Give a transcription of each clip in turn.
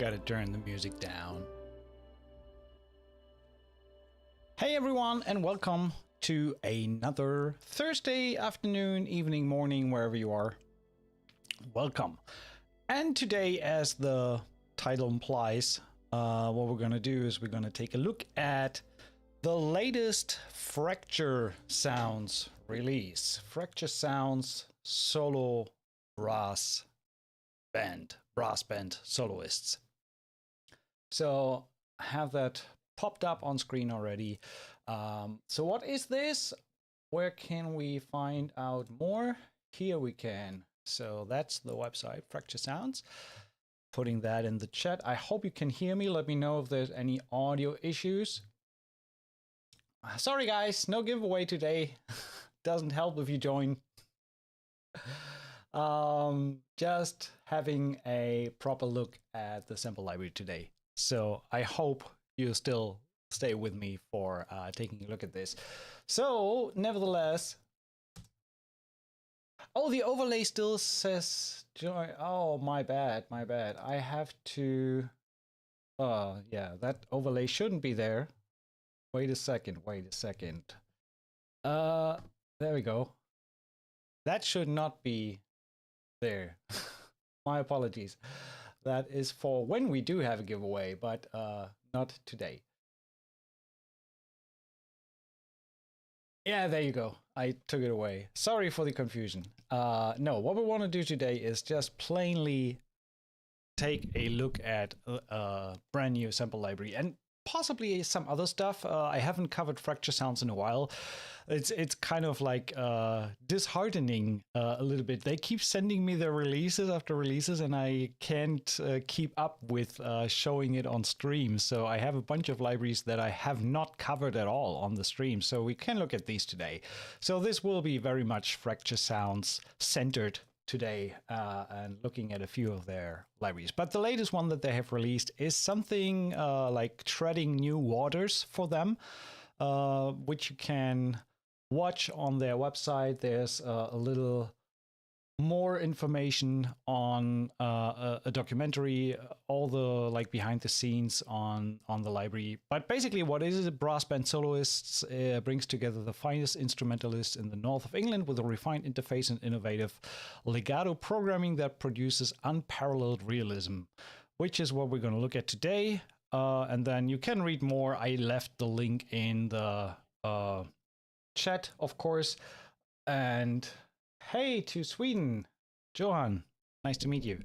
Gotta turn the music down. Hey everyone, and welcome to another Thursday afternoon, evening, morning, wherever you are. Welcome. And today, as the title implies, what we're gonna do is we're gonna take a look at the latest Fracture Sounds release. Fracture Sounds solo brass band Soloists. So I have that popped up on screen already. So what is this? Where can we find out more? Here we can. So that's the website, Fracture Sounds. Putting that in the chat. I hope you can hear me. Let me know if there's any audio issues. Sorry guys, no giveaway today. Doesn't help if you join. Just having a proper look at the sample library today. So I hope you still stay with me for taking a look at this. So nevertheless, oh, the overlay still says join. Oh, my bad. I have to, yeah, that overlay shouldn't be there. Wait a second. There we go. That should not be there. My apologies. That is for when we do have a giveaway, but not today. Yeah, there you go. I took it away. Sorry for the confusion. No, what we want to do today is just plainly take a look at a brand new sample library and possibly some other stuff. I haven't covered Fracture Sounds in a while. It's kind of like disheartening a little bit. They keep sending me their releases after releases, and I can't keep up with showing it on stream. So I have a bunch of libraries that I have not covered at all on the stream. So we can look at these today. So this will be very much Fracture Sounds centered today, and looking at a few of their libraries. But the latest one that they have released is something like treading new waters for them, which you can watch on their website. There's a little more information on a documentary, all the like behind the scenes on the library. But basically what is it? Brass band Soloists brings together the finest instrumentalists in the north of England with a refined interface and innovative legato programming that produces unparalleled realism, which is what we're going to look at today. And then you can read more. I left the link in the chat, of course. And hey to Sweden, Johan, nice to meet you.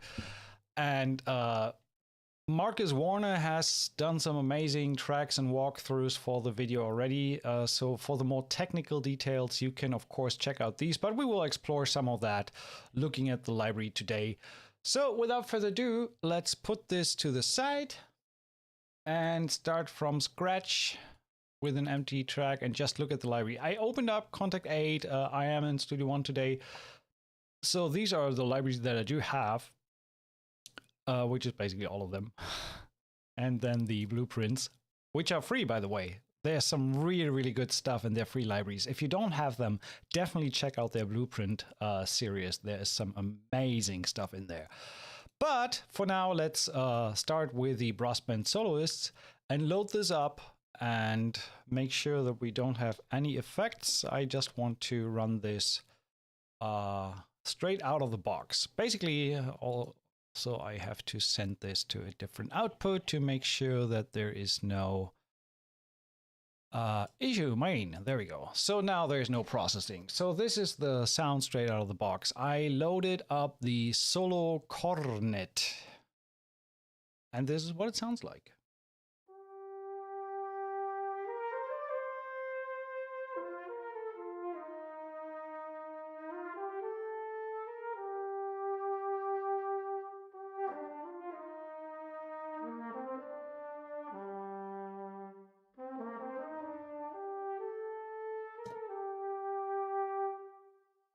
And Marcus Warner has done some amazing tracks and walkthroughs for the video already. So for the more technical details, you can of course check out these, but we will explore some of that looking at the library today. So without further ado, let's put this to the side and start from scratch with an empty track and just look at the library. I opened up Contact 8. I am in Studio One today. So these are the libraries that I do have, which is basically all of them. And then the blueprints, which are free, by the way. There's some really, really good stuff in their free libraries. If you don't have them, definitely check out their blueprint series. There's some amazing stuff in there. But for now, let's start with the brass band Soloists and load this up and make sure that we don't have any effects. I just want to run this straight out of the box. Basically, also I have to send this to a different output to make sure that there is no issue. Main, there we go. So now there's no processing. So this is the sound straight out of the box. I loaded up the solo cornet, and this is what it sounds like.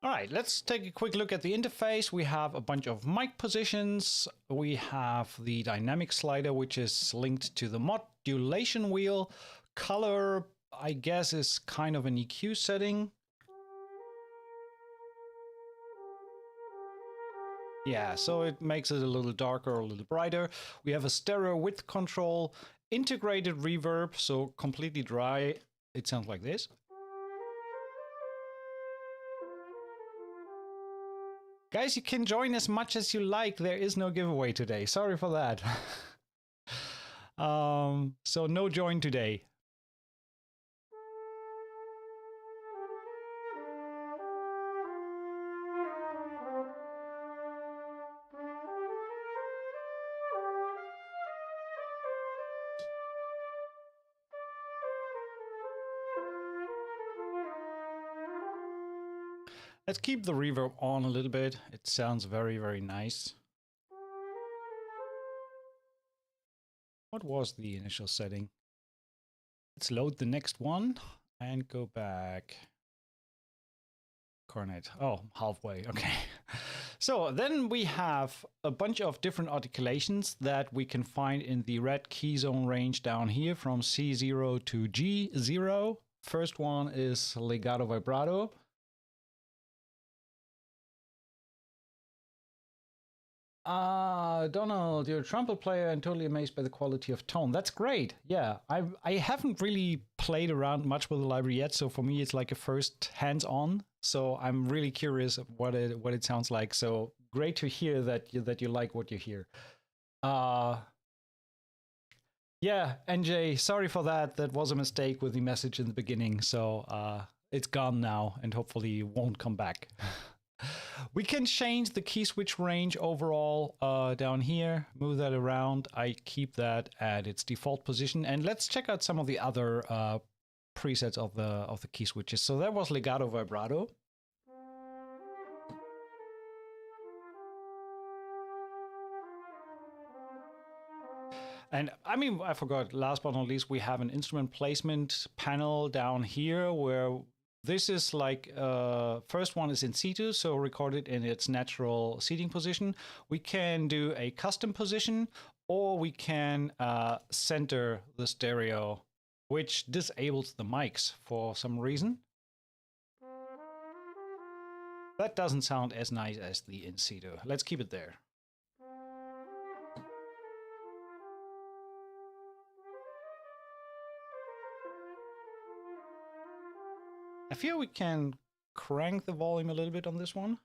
All right, let's take a quick look at the interface. We have a bunch of mic positions. We have the dynamic slider, which is linked to the modulation wheel. Color, I guess, is kind of an EQ setting. Yeah, so it makes it a little darker, a little brighter. We have a stereo width control, integrated reverb, so completely dry. It sounds like this. Guys, you can join as much as you like. There is no giveaway today. Sorry for that. So no join today. Let's keep the reverb on a little bit. It sounds very, very nice. What was the initial setting? Let's load the next one and go back. Cornet. Oh, halfway. Okay. So then we have a bunch of different articulations that we can find in the red key zone range down here from C0 to G0. First one is legato vibrato. Donald, you're a trumpet player and totally amazed by the quality of tone. That's great. Yeah, I haven't really played around much with the library yet, so for me it's like a first hands-on. So I'm really curious what it sounds like. So great to hear that you like what you hear. Yeah, NJ, sorry for that. That was a mistake with the message in the beginning. So it's gone now, and hopefully it won't come back. We can change the key switch range overall down here, move that around. I keep that at its default position. And let's check out some of the other presets of the key switches. So that was legato vibrato. And I mean, I forgot, last but not least, we have an instrument placement panel down here where this is like, first one is in situ, so recorded in its natural seating position. We can do a custom position, or we can center the stereo, which disables the mics for some reason. That doesn't sound as nice as the in situ. Let's keep it there. I feel we can crank the volume a little bit on this one.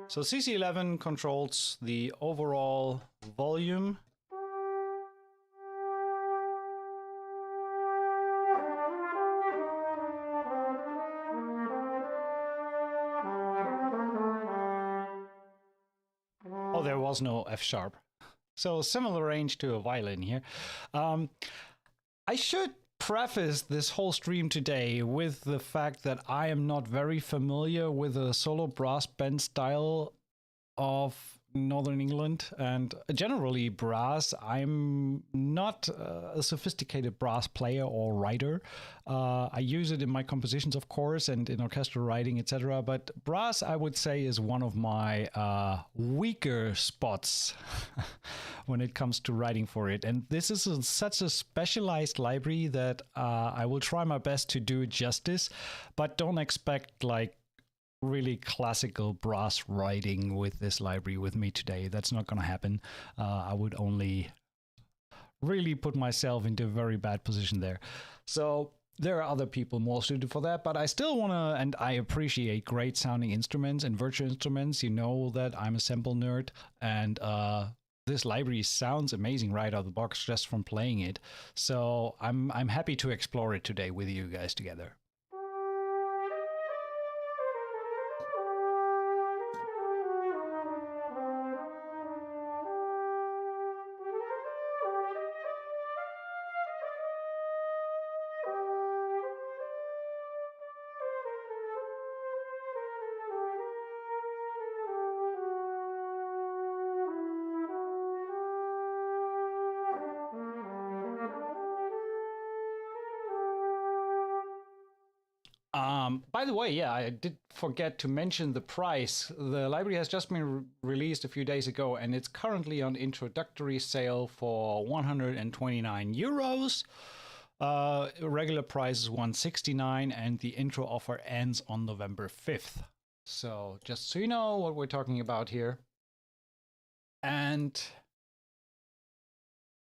So CC11 controls the overall volume. Oh, there was no F sharp. So similar range to a violin here. I should preface this whole stream today with the fact that I am not very familiar with the solo brass band style of Northern England and generally brass. I'm not a sophisticated brass player or writer. I use it in my compositions, of course, and in orchestral writing, etc. But brass, I would say, is one of my weaker spots when it comes to writing for it. And this is such a specialized library that I will try my best to do it justice, but don't expect like really classical brass writing with this library with me today. That's not going to happen. I would only really put myself into a very bad position there. So there are other people more suited for that, but I still want to, and I appreciate great sounding instruments and virtual instruments. You know that I'm a sample nerd, and this library sounds amazing right out of the box just from playing it. So I'm happy to explore it today with you guys together. By the way, yeah, I did forget to mention the price. The library has just been released a few days ago, and it's currently on introductory sale for 129 euros. Regular price is 169, and the intro offer ends on November 5th. So just so you know what we're talking about here. And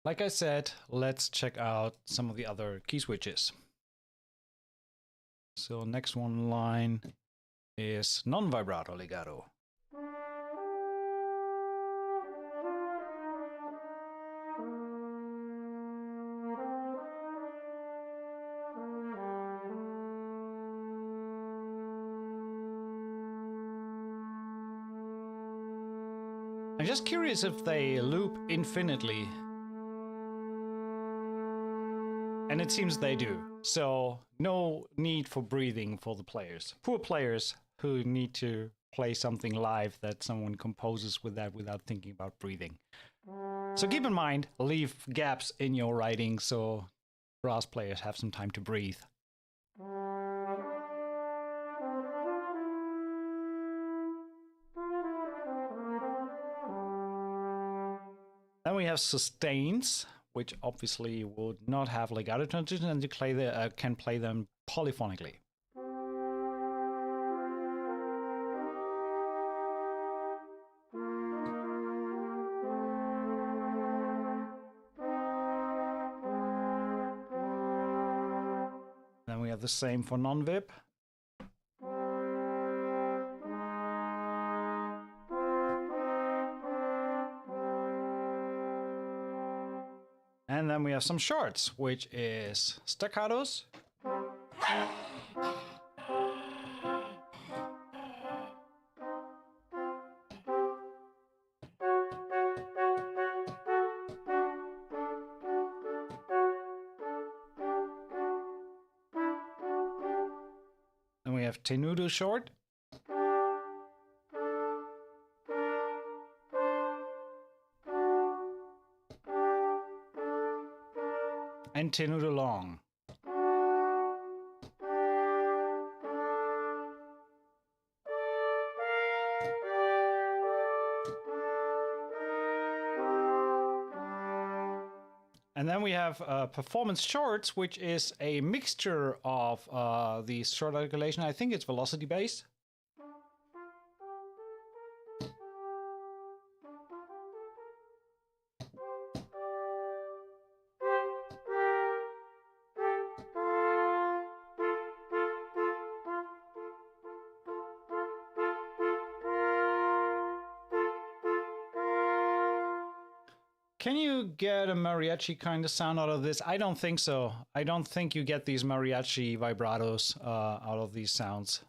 like I said, let's check out some of the other key switches. So next one in line is non-vibrato legato. I'm just curious if they loop infinitely. And it seems they do. So no need for breathing for the players. Poor players who need to play something live that someone composes with that without thinking about breathing. So keep in mind, leave gaps in your writing so brass players have some time to breathe. Then we have sustains, which obviously would not have legato transition, and you can play them polyphonically. Then we have the same for non-vib. And then we have some shorts, which is staccatos. Then we have tenuto short. And tenuto long. And then we have performance shorts, which is a mixture of the short articulation. I think it's velocity based. Can you get a mariachi kind of sound out of this? I don't think so. I don't think you get these mariachi vibratos out of these sounds.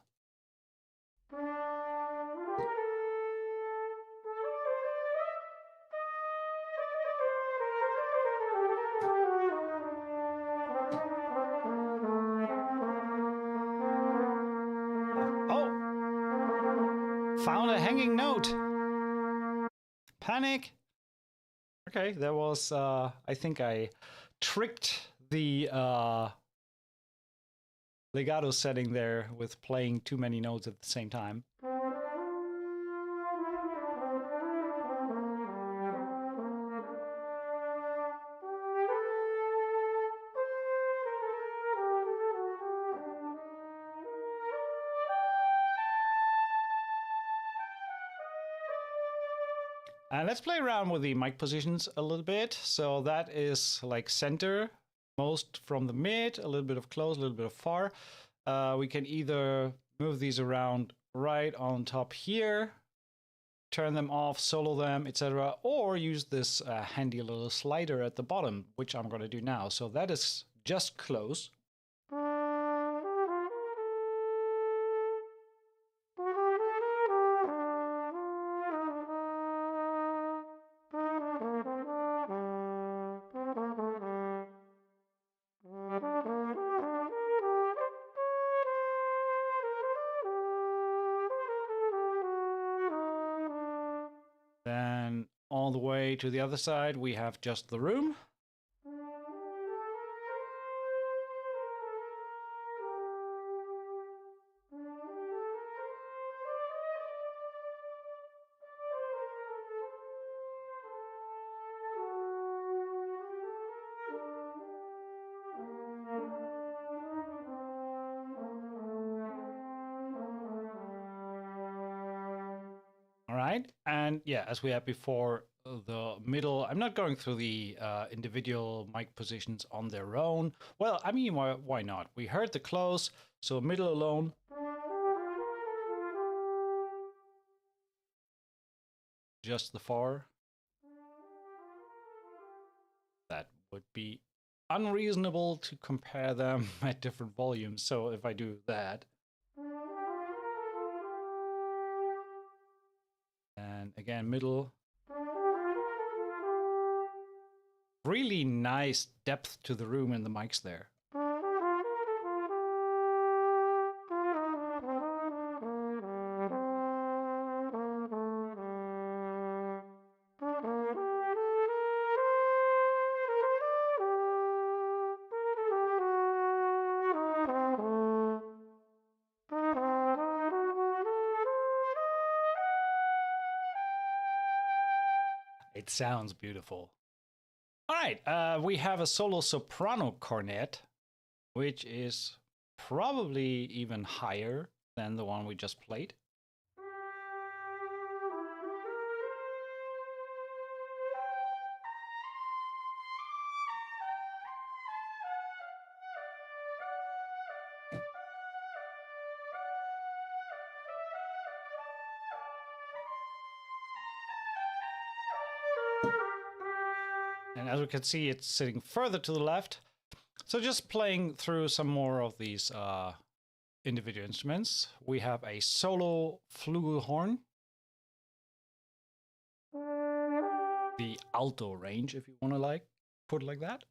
Oh! Found a hanging note! Panic! Okay, that was, I think I tricked the legato setting there with playing too many notes at the same time. And let's play around with the mic positions a little bit. So that is like center, most from the mid, a little bit of close, a little bit of far. We can either move these around right on top here, turn them off, solo them, etc., or use this handy little slider at the bottom, which I'm going to do now. So that is just close. Then all the way to the other side, we have just the room. And yeah, as we had before, the middle, I'm not going through the individual mic positions on their own. Well, I mean, why not? We heard the close, so middle alone. Just the far. That would be unreasonable to compare them at different volumes. So if I do that, and again, middle. Really nice depth to the room in the mics there. It sounds beautiful. All right, we have a solo soprano cornet, which is probably even higher than the one we just played. And as we can see, it's sitting further to the left. So just playing through some more of these individual instruments. We have a solo flugelhorn. The alto range, if you want to put it like that.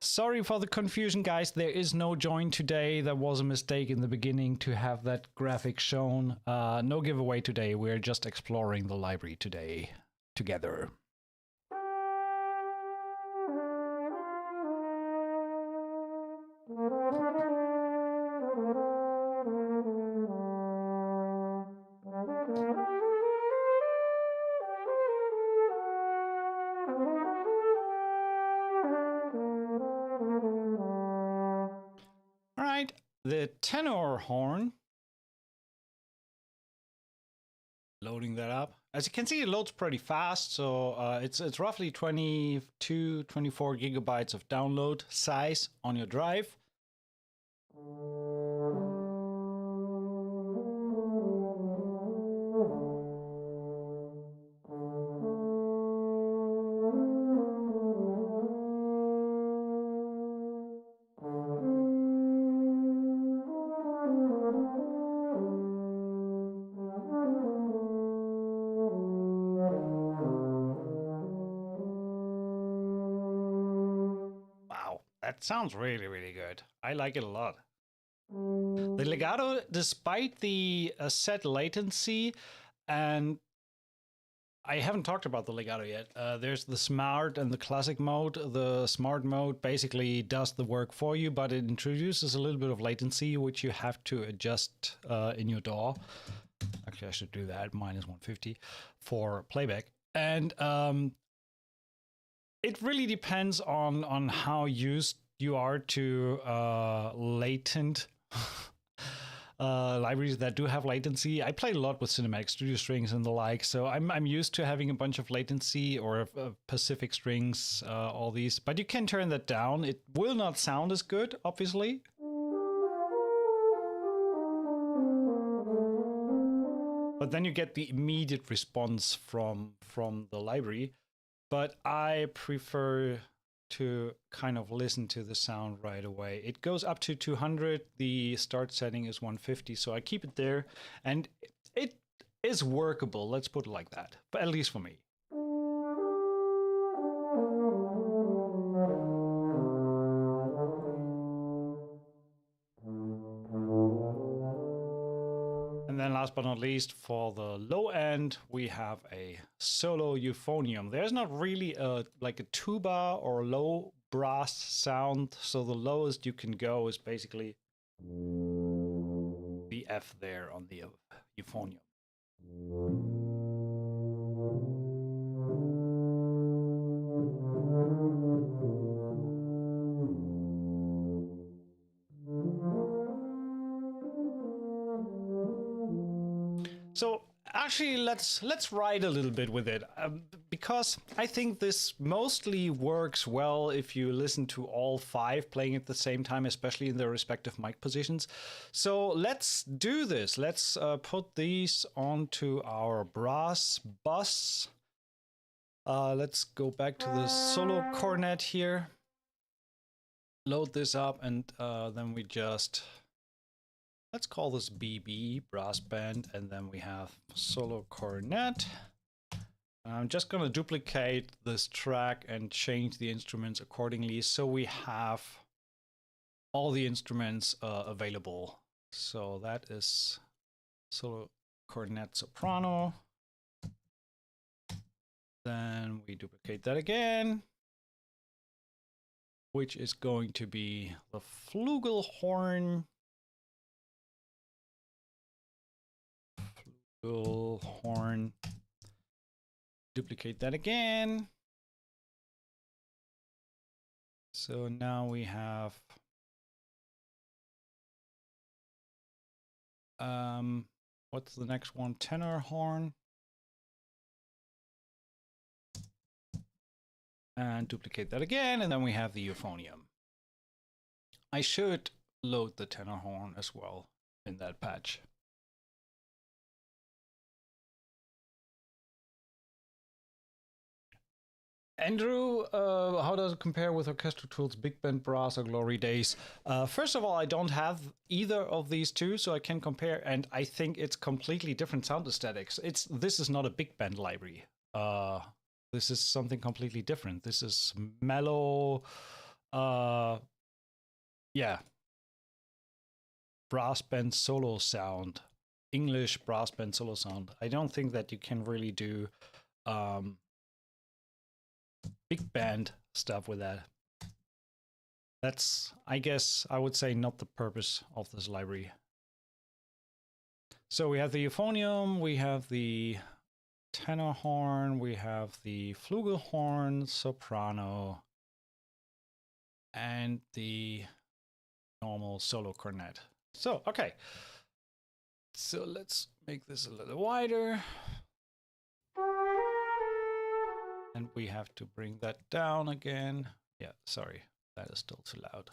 Sorry for the confusion, guys. There is no join today. That was a mistake in the beginning to have that graphic shown. No giveaway today. We're just exploring the library today together. The tenor horn, loading that up. As you can see, it loads pretty fast, so it's roughly 22, 24 gigabytes of download size on your drive. That sounds really, really good. I like it a lot. The legato, despite the set latency, and I haven't talked about the legato yet. There's the smart and the classic mode. The smart mode basically does the work for you, but it introduces a little bit of latency, which you have to adjust in your DAW. Actually, I should do that, -150 for playback. And it really depends on how used you are to latent libraries that do have latency. I played a lot with Cinematic Studio Strings and the like, so I'm used to having a bunch of latency or Pacific Strings, all these. But you can turn that down. It will not sound as good, obviously. But then you get the immediate response from the library. But I prefer to kind of listen to the sound right away. It goes up to 200. The start setting is 150, so I keep it there. And it is workable, let's put it like that. But at least for me. And then last but not least, for the low end, we have a solo euphonium. There's not really like a tuba or low brass sound. So the lowest you can go is basically the F there on the euphonium. So actually, let's ride a little bit with it, because I think this mostly works well if you listen to all five playing at the same time, especially in their respective mic positions. So let's do this. Let's put these onto our brass bus. Let's go back to the solo cornet here. Load this up, and then we just... Let's call this BB, brass band, and then we have solo cornet. I'm just going to duplicate this track and change the instruments accordingly so we have all the instruments available. So that is solo cornet soprano. Then we duplicate that again, which is going to be the flugelhorn. Horn. Duplicate that again. So now we have what's the next one? Tenor horn. And duplicate that again, and then we have the euphonium. I should load the tenor horn as well in that patch. Andrew, how does it compare with Orchestral Tools, Big Band Brass, or Glory Days? First of all, I don't have either of these two, so I can compare, and I think it's completely different sound aesthetics. This is not a big band library. This is something completely different. This is mellow, yeah, brass band solo sound, English brass band solo sound. I don't think that you can really do big band stuff with that. That's, I guess, I would say not the purpose of this library. So we have the euphonium, we have the tenor horn, we have the flugelhorn, soprano, and the normal solo cornet. So, okay. So let's make this a little wider. And we have to bring that down again. Yeah, sorry, that is still too loud.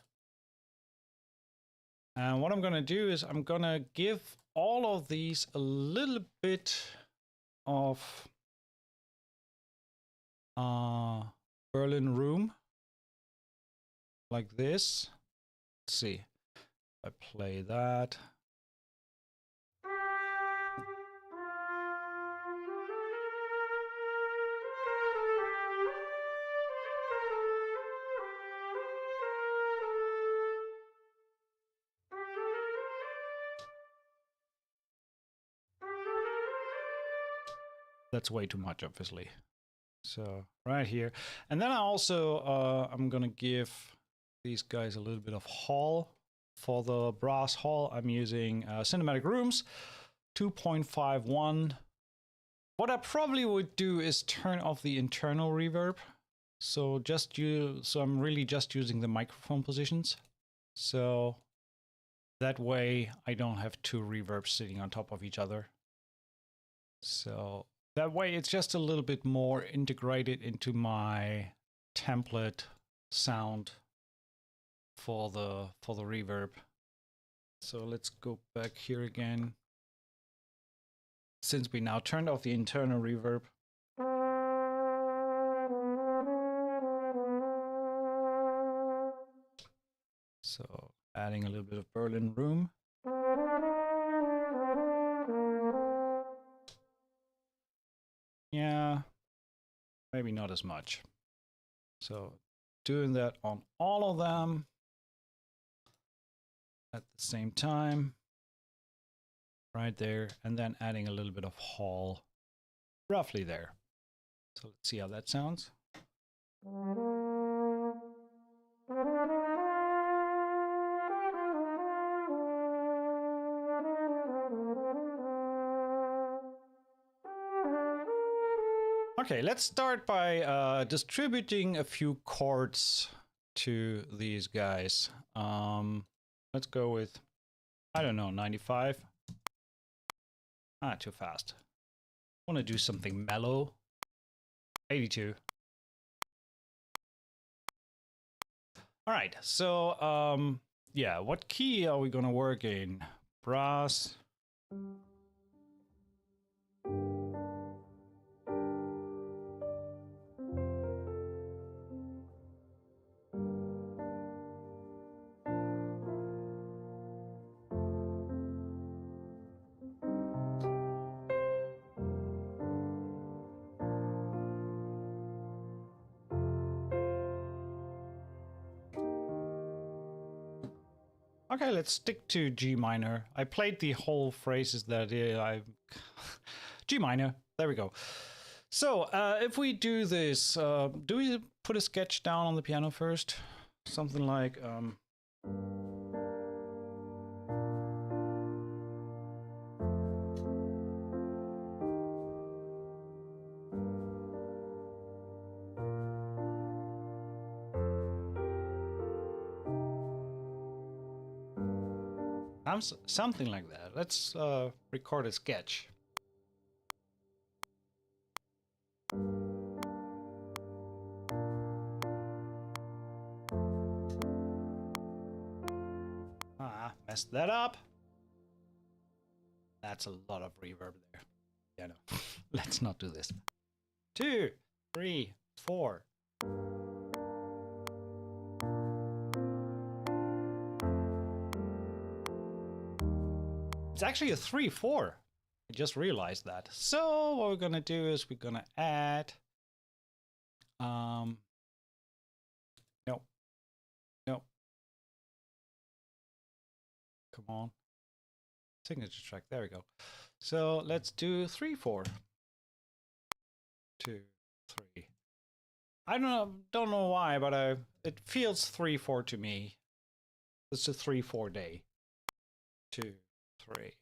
And what I'm going to do is I'm going to give all of these a little bit of Berlin room, like this. Let's see. I play that. That's way too much, obviously. So right here. And then I also, I'm going to give these guys a little bit of hall. For the brass hall, I'm using Cinematic Rooms 2.51. What I probably would do is turn off the internal reverb. So I'm really just using the microphone positions. So that way I don't have two reverbs sitting on top of each other. So that way it's just a little bit more integrated into my template sound for the reverb. So let's go back here again. Since we now turned off the internal reverb. So adding a little bit of Berlin room. Yeah, maybe not as much. So doing that on all of them at the same time, right there, and then adding a little bit of hall roughly there. So let's see how that sounds. Okay, let's start by distributing a few chords to these guys. Let's go with, I don't know, 95. Ah, too fast. I want to do something mellow. 82. All right, so yeah, what key are we gonna work in? Brass. Okay, let's stick to G minor. I played the whole phrases that I G minor. There we go. So if we do this, do we put a sketch down on the piano first? Something like something like that. Let's record a sketch. Messed that up. That's a lot of reverb there. Yeah, no. Let's not do this. 2, 3, 4. It's actually a 3/4. I just realized that. So what we're gonna do is we're gonna add no. Come on. Signature track. There we go. So let's do 3/4. 2, 3. I don't know why, but it feels 3/4 to me. It's a 3/4 day. 2, 3.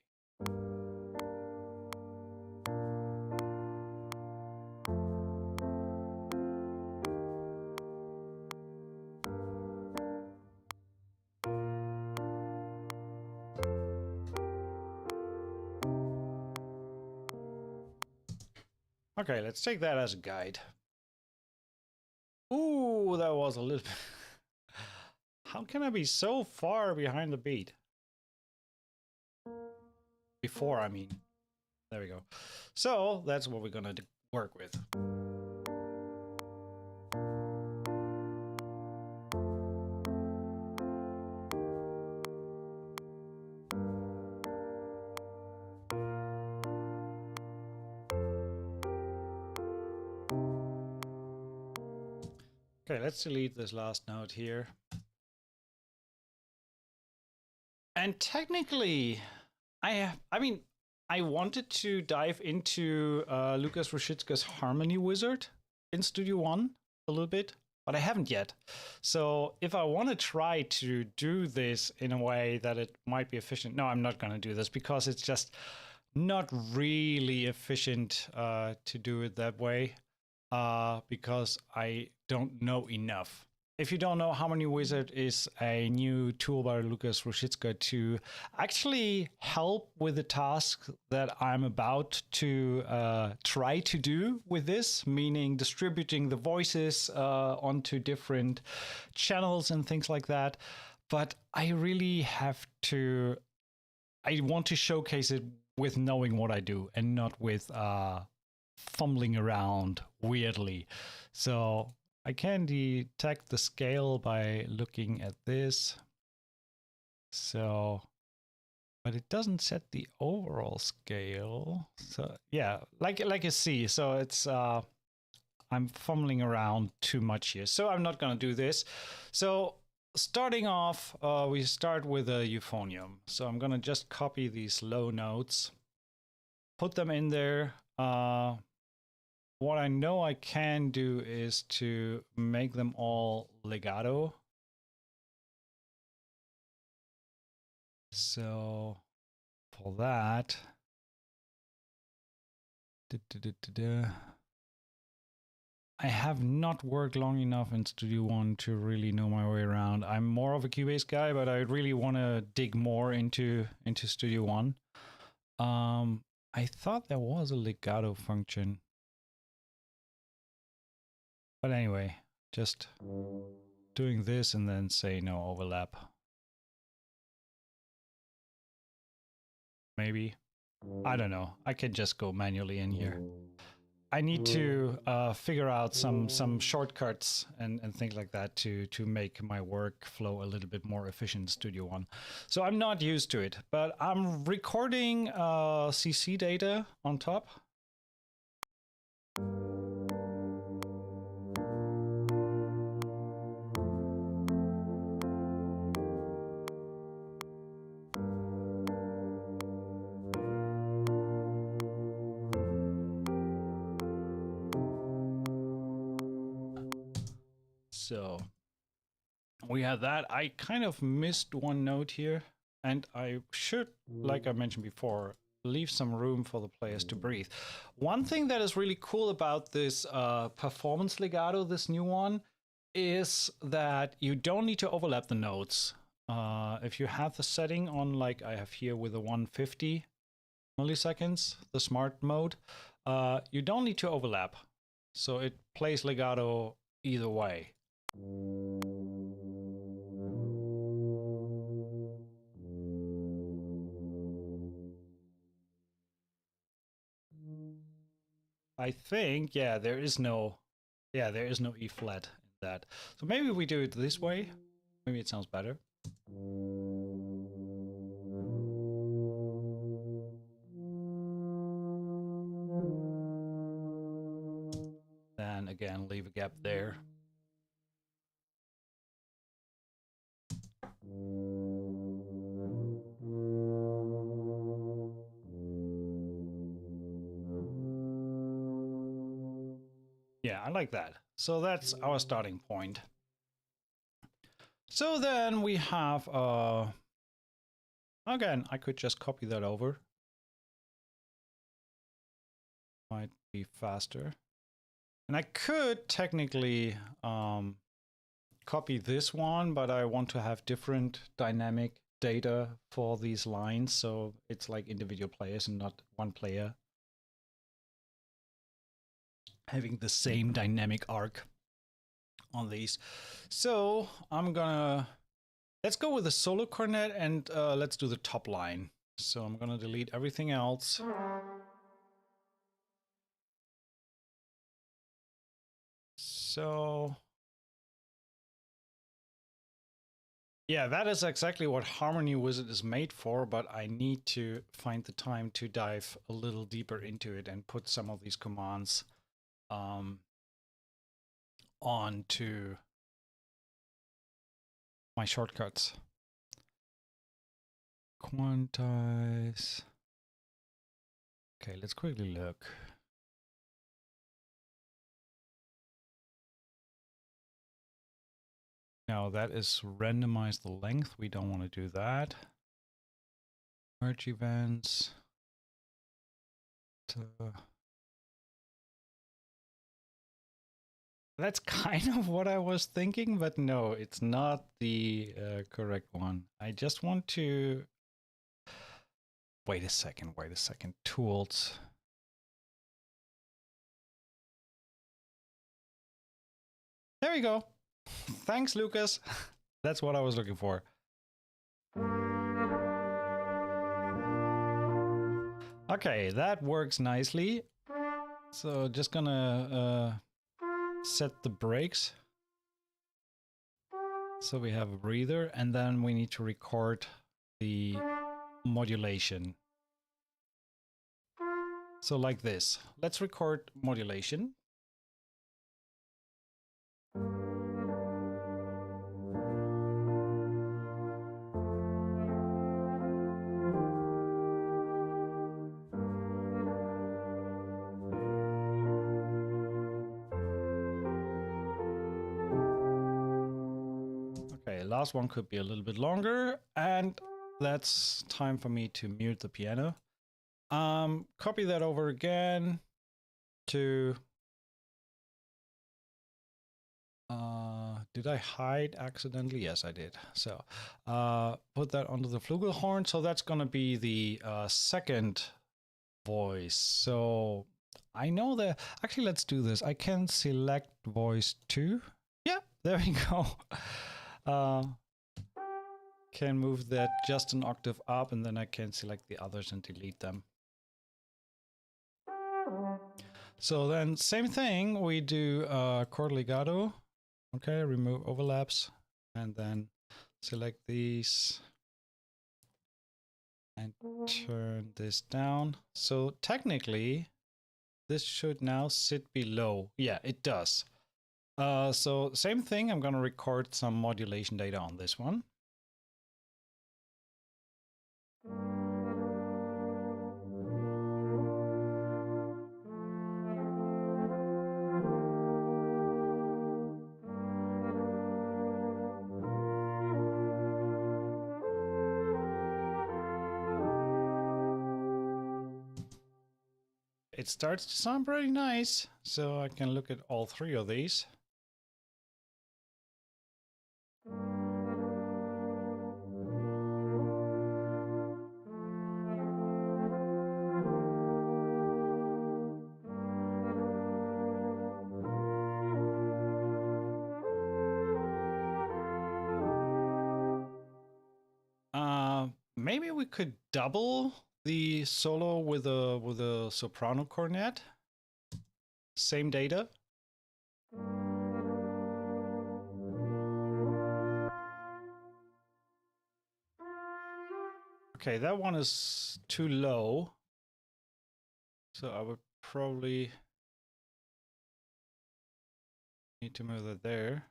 Okay, let's take that as a guide. Ooh, that was a little bit... How can I be so far behind the beat? Before, I mean. There we go. So that's what we're gonna work with. Okay, let's delete this last note here. And technically, I mean, I wanted to dive into Lukas Rushitska's Harmony Wizard in Studio One a little bit, but I haven't yet. So if I want to try to do this in a way that it might be efficient, no, I'm not going to do this because it's just not really efficient to do it that way because I don't know enough. If you don't know, Harmony Wizard is a new tool by Lukas Rushitska to actually help with the task that I'm about to try to do with this, meaning distributing the voices onto different channels and things like that. But I really have to, I want to showcase it with knowing what I do and not with fumbling around weirdly. So I can detect the scale by looking at this. So, but it doesn't set the overall scale. So yeah, like you see, so it's I'm fumbling around too much here. So I'm not gonna do this. So starting off, we start with a euphonium. So I'm gonna just copy these low notes, put them in there. What I know I can do is to make them all legato. So for that, I have not worked long enough in Studio One to really know my way around. I'm more of a Cubase guy, but I really want to dig more into Studio One. I thought there was a legato function. But anyway, just doing this and then say no overlap. Maybe. I don't know. I can just go manually in here. I need to figure out some shortcuts and things like that to make my workflow a little bit more efficient in Studio One. So I'm not used to it, but I'm recording CC data on top. So we have that. I kind of missed one note here, and I should, like I mentioned before, leave some room for the players to breathe. One thing that is really cool about this performance legato, this new one, is that you don't need to overlap the notes. If you have the setting on, like I have here with the 150 milliseconds, the smart mode, you don't need to overlap. So it plays legato either way. I think, yeah, there is no E flat in that. So maybe we do it this way. Maybe it sounds better. Then again, leave a gap there. Yeah, I like that. So that's our starting point. So then we have, again, I could just copy that over. Might be faster. And I could technically copy this one, but I want to have different dynamic data for these lines. So it's like individual players and not one player having the same dynamic arc on these. So let's go with the solo cornet and let's do the top line. So I'm gonna delete everything else. So yeah, that is exactly what Harmony Wizard is made for, but I need to find the time to dive a little deeper into it and put some of these commands onto my shortcuts. Quantize. Okay, let's quickly look. Now that is randomize the length. We don't want to do that. Merge events. That's kind of what I was thinking, but no, it's not the correct one. I just want to... Wait a second. Tools. There we go. Thanks, Lucas. That's what I was looking for. Okay, that works nicely. So just gonna set the brakes. So we have a breather, and then we need to record the modulation. So like this. Let's record modulation. Okay, last one could be a little bit longer, and that's time for me to mute the piano. Copy that over again to Did I hide accidentally? Yes, I did. So put that onto the flugelhorn. So that's going to be the second voice. So I know that, actually, let's do this. I can select voice 2. Yeah, there we go. Can move that just an octave up, and then I can select the others and delete them. So then same thing, we do chord legato. Okay, remove overlaps, and then select these and turn this down. So technically, this should now sit below. Yeah, it does. So same thing, I'm going to record some modulation data on this one. It starts to sound pretty nice, so I can look at all 3 of these. Maybe we could double the solo with a soprano cornet. Same data. Okay, that one is too low. So I would probably need to move that there.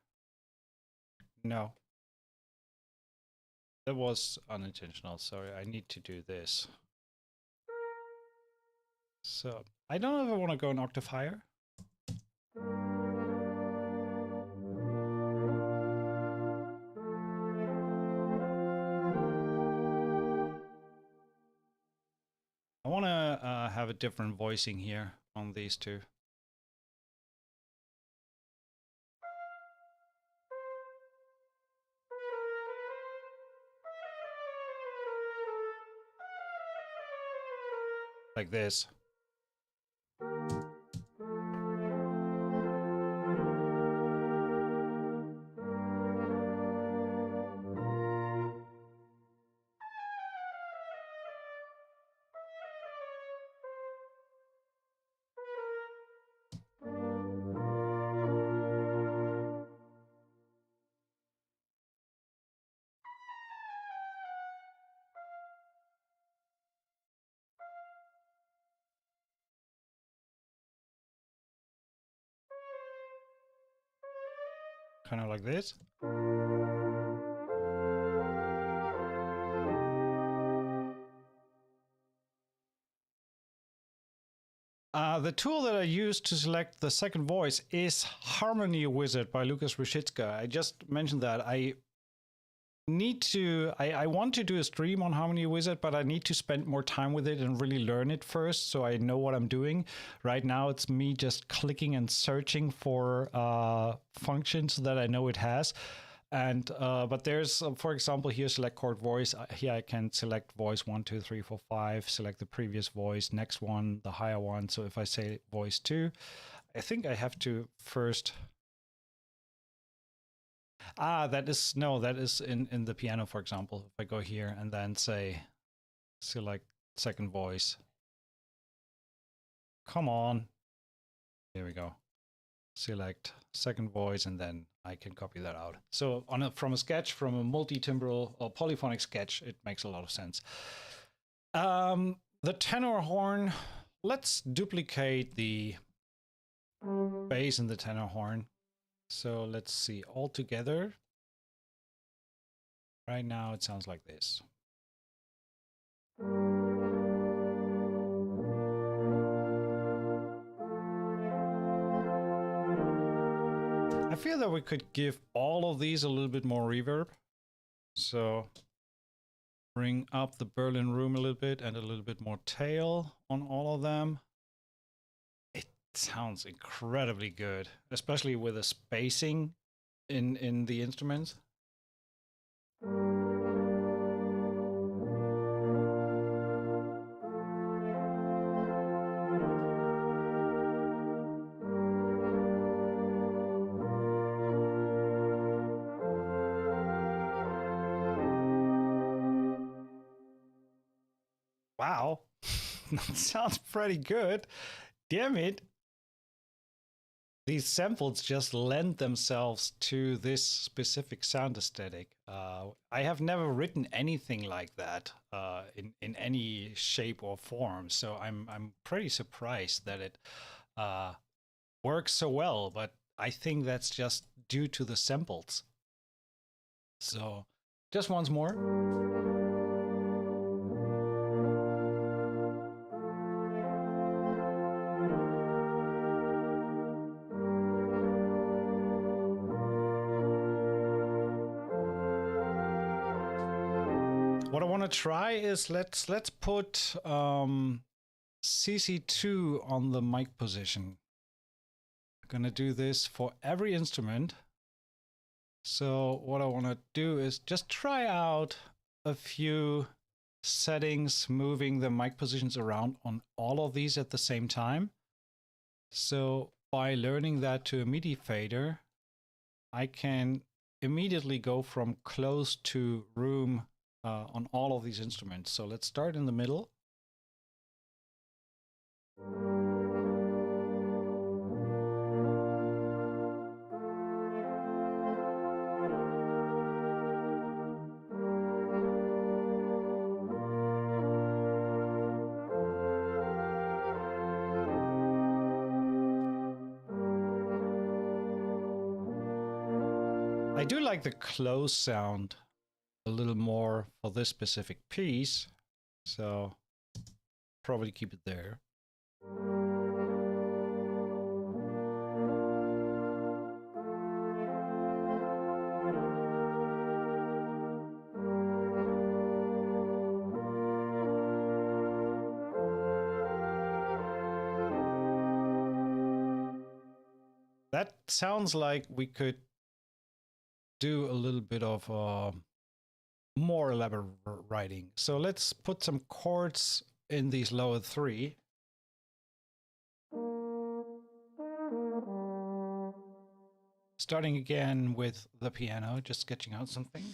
No. That was unintentional. Sorry, I need to do this. So I don't know if I want to go an octave higher. I want to have a different voicing here on these 2. Like this. Kind of like this. The tool that I use to select the second voice is Harmony Wizard by Lukas Ryszczyka. I just mentioned that. I want to do a stream on Harmony Wizard, but I need to spend more time with it and really learn it first so I know what I'm doing. Right now, it's me just clicking and searching for functions that I know it has. And but there's, for example, here, select chord voice. Here I can select voice 1, 2, 3, 4, 5, select the previous voice, next one, the higher one. So if I say voice 2, I think I have to first... that is in the piano, for example. If I go here and then say, select second voice. Come on. Here we go. Select second voice, and then I can copy that out. So from a sketch, from a multi-timbral or polyphonic sketch, it makes a lot of sense. The tenor horn, let's duplicate the bass in the tenor horn. So let's see, all together. Right now it sounds like this. I feel that we could give all of these a little bit more reverb. So bring up the Berlin room a little bit and a little bit more tail on all of them. It sounds incredibly good, especially with the spacing in the instruments. Wow, that sounds pretty good. Damn it. These samples just lend themselves to this specific sound aesthetic. I have never written anything like that in any shape or form, so I'm pretty surprised that it works so well. But I think that's just due to the samples. So, just once more. What I want to try is let's put CC2 on the mic position. I'm gonna do this for every instrument. So what I want to do is just try out a few settings, moving the mic positions around on all of these at the same time. So by learning that to a MIDI fader, I can immediately go from close to room on all of these instruments. So let's start in the middle. I do like the close sound a little more for this specific piece, so probably keep it there. That sounds like we could do a little bit of more elaborate writing. So let's put some chords in these lower three. Starting again with the piano, just sketching out something.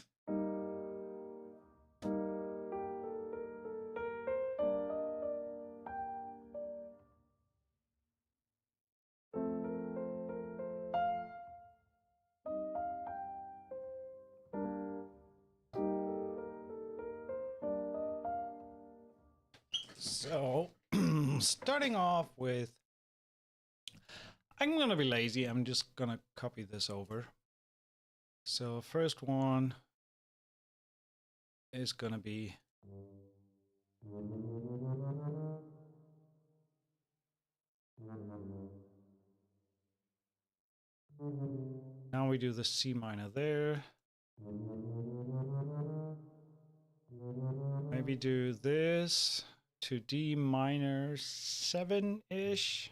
So, starting off with, I'm going to be lazy. I'm just going to copy this over. So, first one is going to be now we do the C minor there. Maybe do this to D minor 7-ish.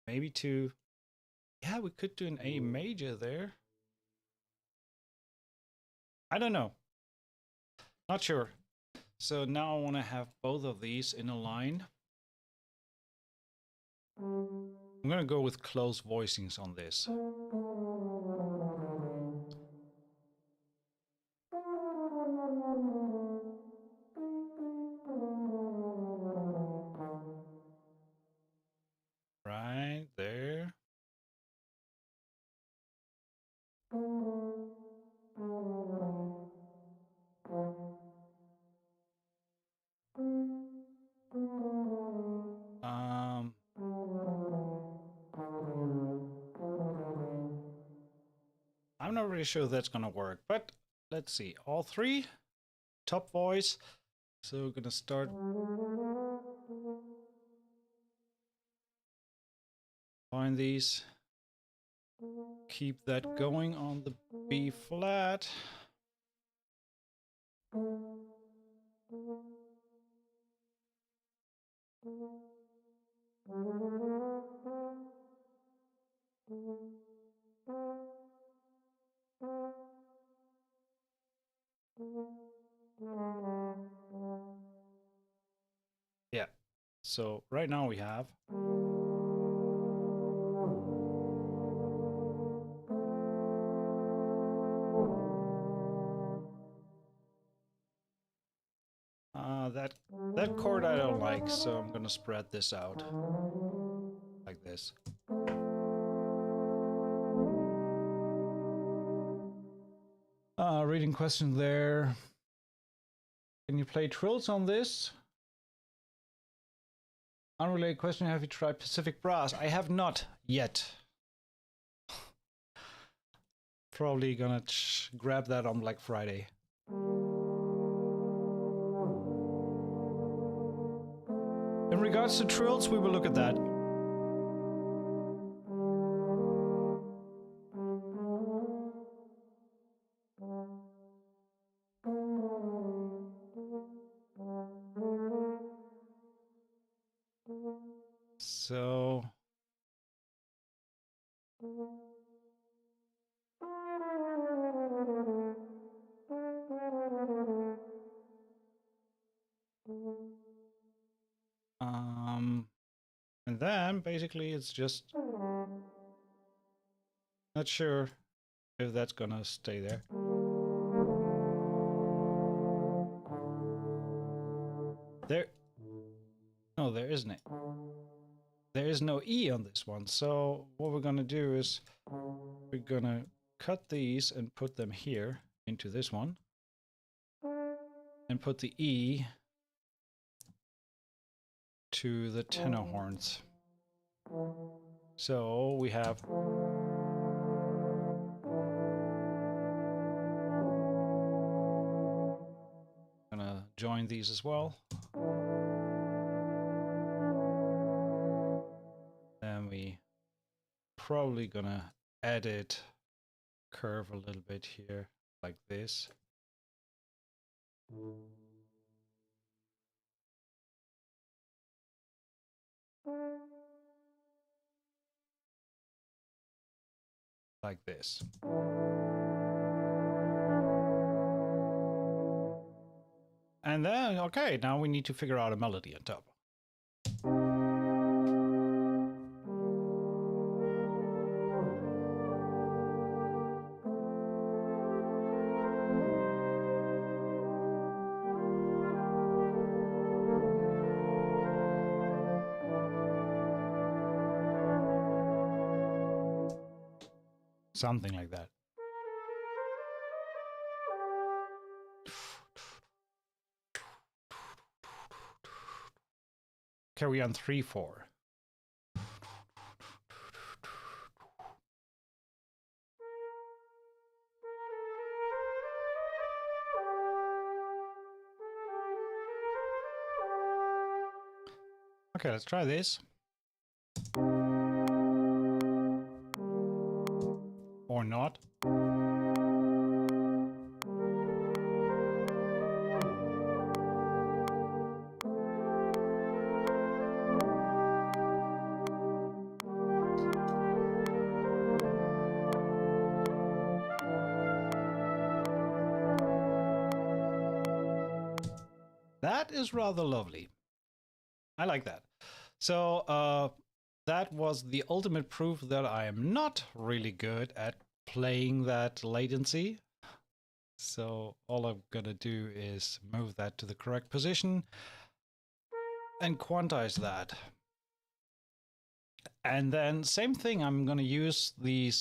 Maybe to, yeah, we could do an A major there. I don't know. Not sure. So now I want to have both of these in a line. I'm going to go with close voicings on this. Right there. I'm not really sure that's gonna work, but let's see. All three, top voice. So we're gonna start. Find these. Keep that going on the B flat. So right now we have that chord I don't like, so I'm gonna spread this out like this. Reading question there. Can you play trills on this? Unrelated question, have you tried Pacific Brass? I have not yet. Probably gonna grab that on Black Friday. In regards to trills, we will look at that. So and then basically it's just not sure if that's gonna stay there. No, there isn't it. There is no E on this one. So what we're gonna do is we're gonna cut these and put them here into this one and put the E to the tenor horns. So we have gonna join these as well. Then we probably gonna edit curve a little bit here like this. Like this. And then, okay, now we need to figure out a melody on top. Something like that. Carry on 3/4. Okay, let's try this. Or not. That is rather lovely. I like that. So that was the ultimate proof that I am not really good at playing that latency. So all I'm gonna do is move that to the correct position and quantize that. And then same thing, I'm gonna use the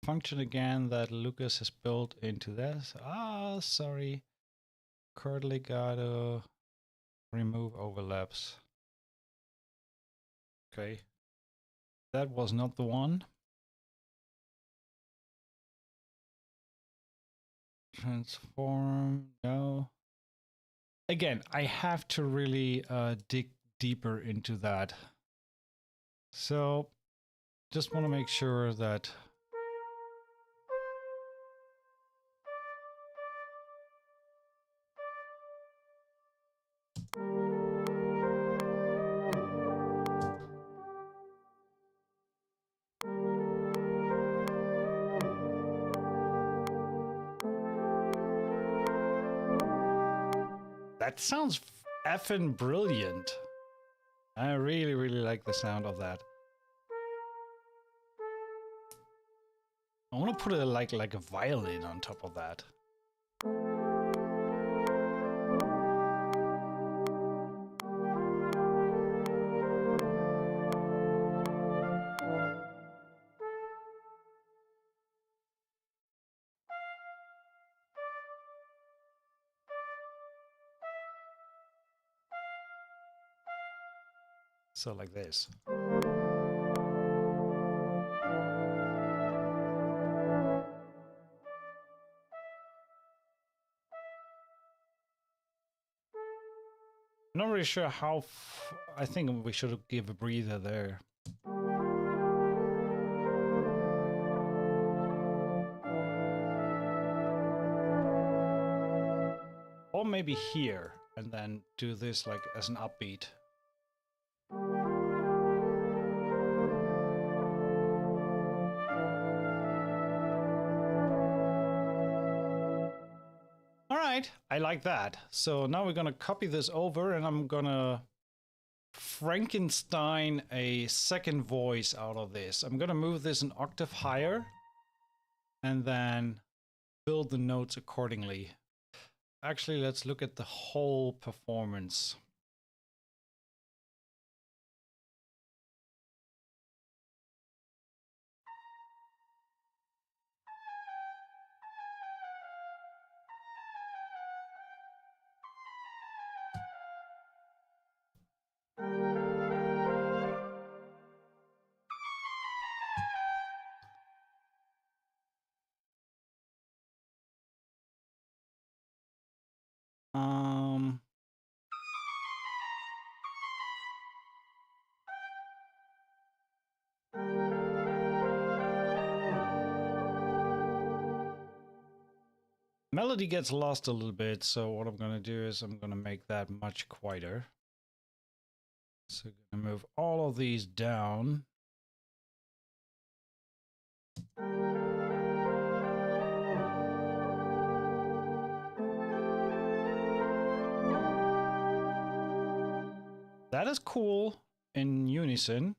function again that Lucas has built into this. Sorry. Currently gotta remove overlaps. Okay. That was not the one. Transform, no. Again, I have to really dig deeper into that. So just want to make sure that that sounds Effin' brilliant. I really, really like the sound of that. I want to put it like a violin on top of that. So like this. Not really sure how. I think we should give a breather there. Or maybe here, and then do this like as an upbeat. All right, I like that. So now we're gonna copy this over, and I'm gonna Frankenstein a second voice out of this. I'm gonna move this an octave higher, and then build the notes accordingly. Actually, let's look at the whole performance. Melody gets lost a little bit, so what I'm going to do is I'm going to make that much quieter. So I'm going to move all of these down. That is cool in unison.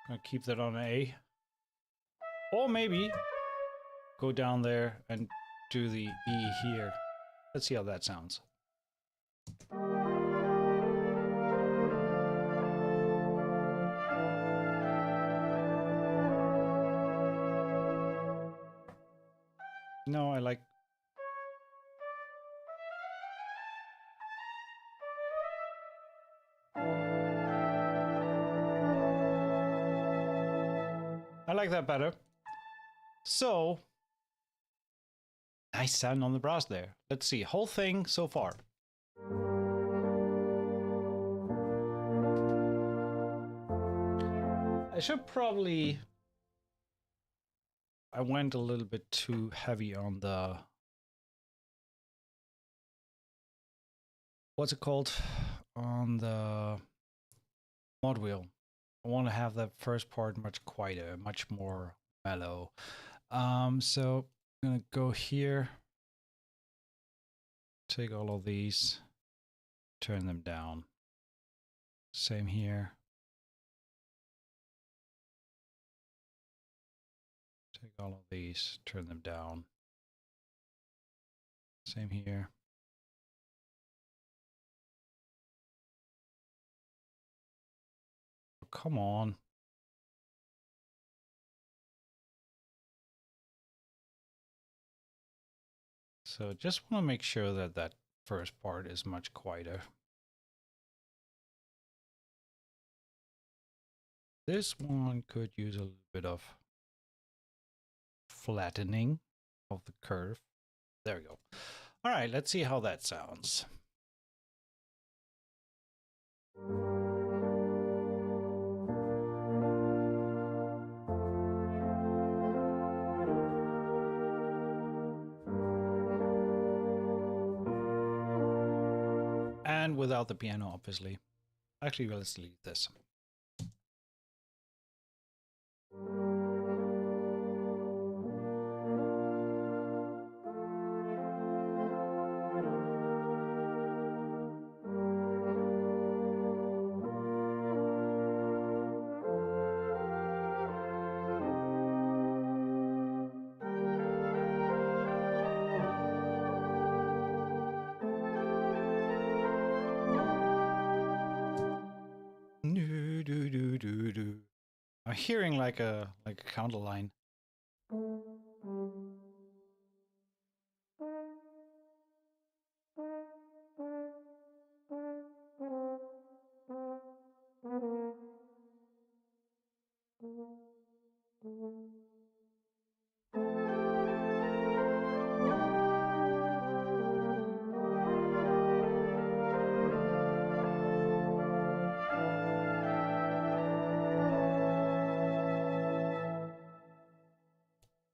I'll keep that on A. Or maybe go down there and do the E here. Let's see how that sounds. No, I like... I like that better. So, nice sound on the brass there. Let's see, whole thing so far. I should probably... I went a little bit too heavy on the... What's it called? On the mod wheel. I want to have that first part much quieter, much more mellow. So I'm gonna go here, take all of these, turn them down. Same here. Take all of these, turn them down. Same here. Oh, come on. So just want to make sure that that first part is much quieter. This one could use a little bit of flattening of the curve. There we go. All right, let's see how that sounds. And without the piano, obviously. Actually, let's leave this. I'm hearing like a counter line.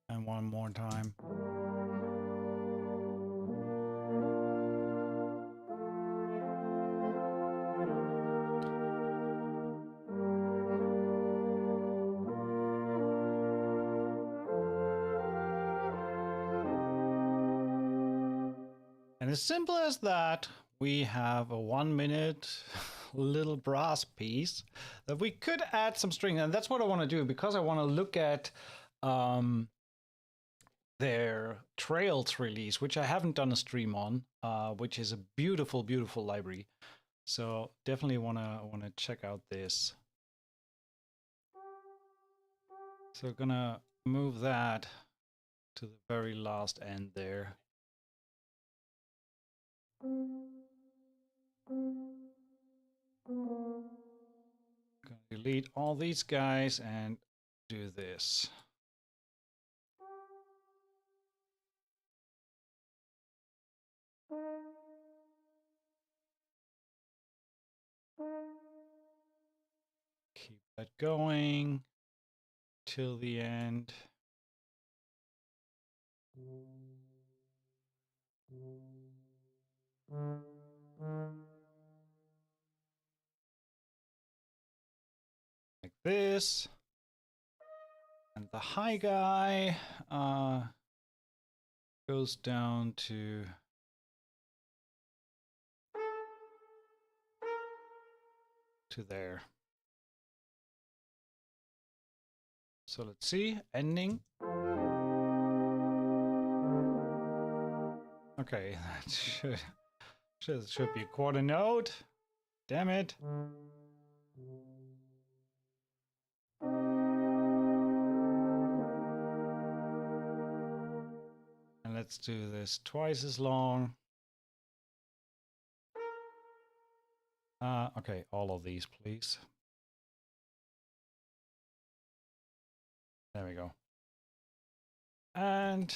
And one more time. And as simple as that, we have a 1 minute little brass piece that we could add some string. And that's what I want to do, because I want to look at their Trails release, which I haven't done a stream on, which is a beautiful, beautiful library. So definitely wanna check out this. So gonna move that to the very last end there. Gonna delete all these guys and do this. Keep that going till the end. Like this. And the high guy goes down to there. So let's see, ending. Okay, that should be a quarter note. Damn it. And let's do this twice as long. Okay, all of these, please. There we go. And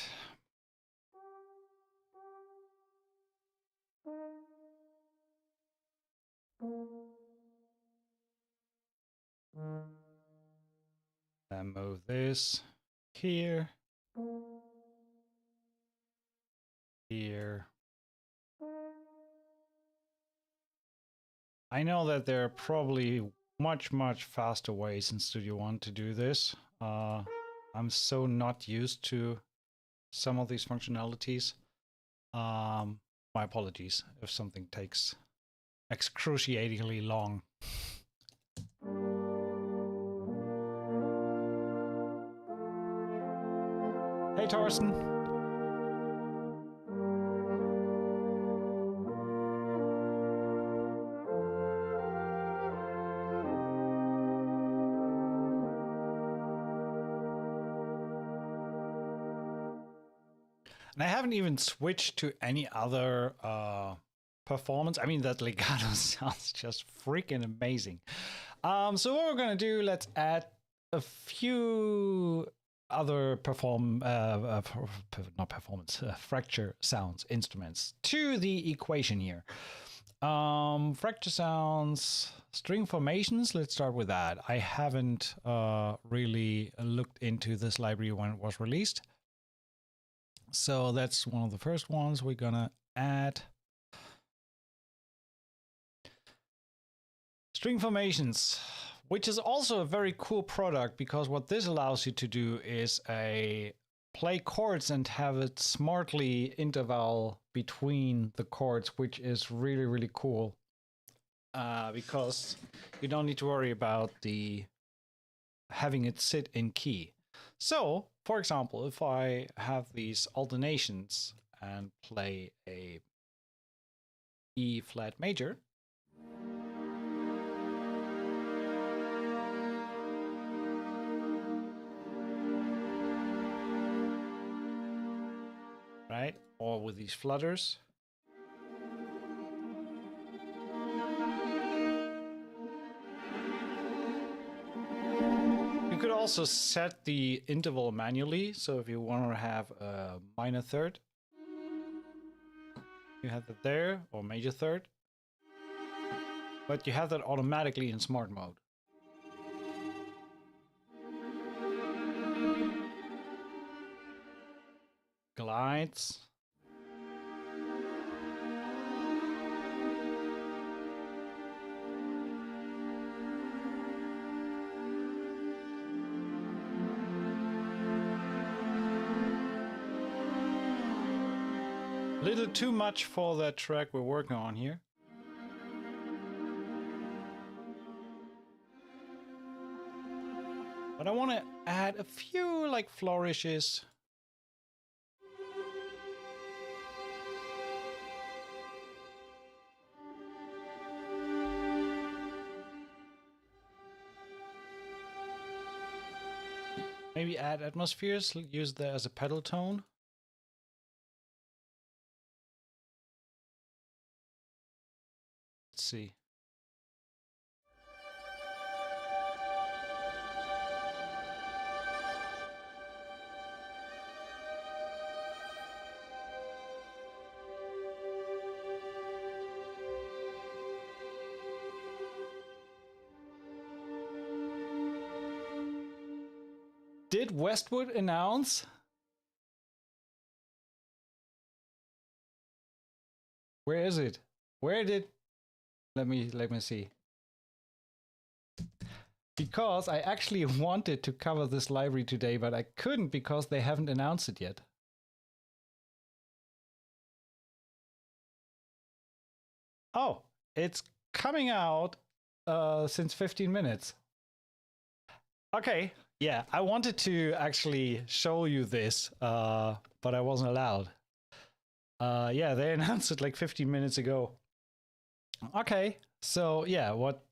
then move this here, here. I know that there are probably much, much faster ways in Studio One to do this. I'm so not used to some of these functionalities. My apologies if something takes excruciatingly long. Hey, Torsten. And I haven't even switched to any other performance. I mean, that legato sounds just freaking amazing. So what we're going to do, let's add a few other fracture sounds instruments to the equation here. Fracture sounds, string formations, let's start with that. I haven't really looked into this library when it was released. So that's one of the first ones we're gonna add. String formations, which is also a very cool product, because what this allows you to do is play chords and have it smartly interval between the chords, which is really, really cool. Because you don't need to worry about having it sit in key. So, for example, if I have these alternations and play a E flat major, right? Or with these flutters. You could also set the interval manually. So if you want to have a minor third, you have it there, or major third. But you have that automatically in smart mode. Glides. Little too much for that track we're working on here. But I want to add a few like flourishes. Maybe add atmospheres, use that as a pedal tone. Let's see. Did Westwood announce? Where is it? Where did? Let me see. Because I actually wanted to cover this library today, but I couldn't because they haven't announced it yet. Oh, it's coming out since 15 minutes. Okay, yeah, I wanted to actually show you this, but I wasn't allowed. Yeah, they announced it like 15 minutes ago. Okay, so yeah, what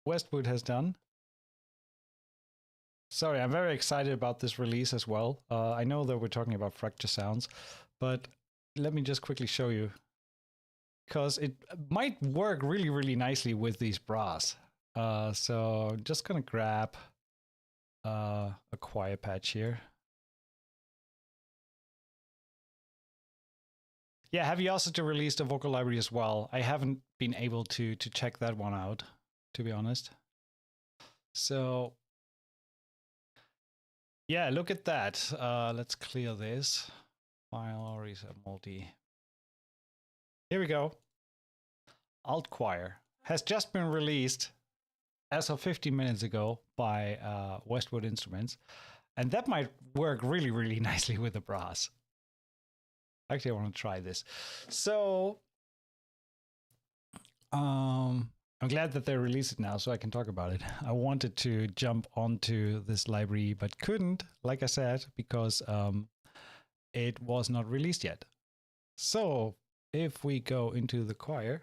Westwood has done. Sorry, I'm very excited about this release as well. I know that we're talking about fracture sounds, but let me just quickly show you, because it might work really, really nicely with these brass. So I'm just gonna grab a choir patch here. Yeah, Heavy Oscillator released a vocal library as well. I haven't been able to check that one out, to be honest. So yeah, look at that. Let's clear this. File reset multi. Here we go. Alt Choir has just been released as of 15 minutes ago by Westwood Instruments. And that might work really, really nicely with the brass. Actually, I want to try this. So I'm glad that they released it now so I can talk about it. I wanted to jump onto this library, but couldn't, like I said, because it was not released yet. So if we go into the choir,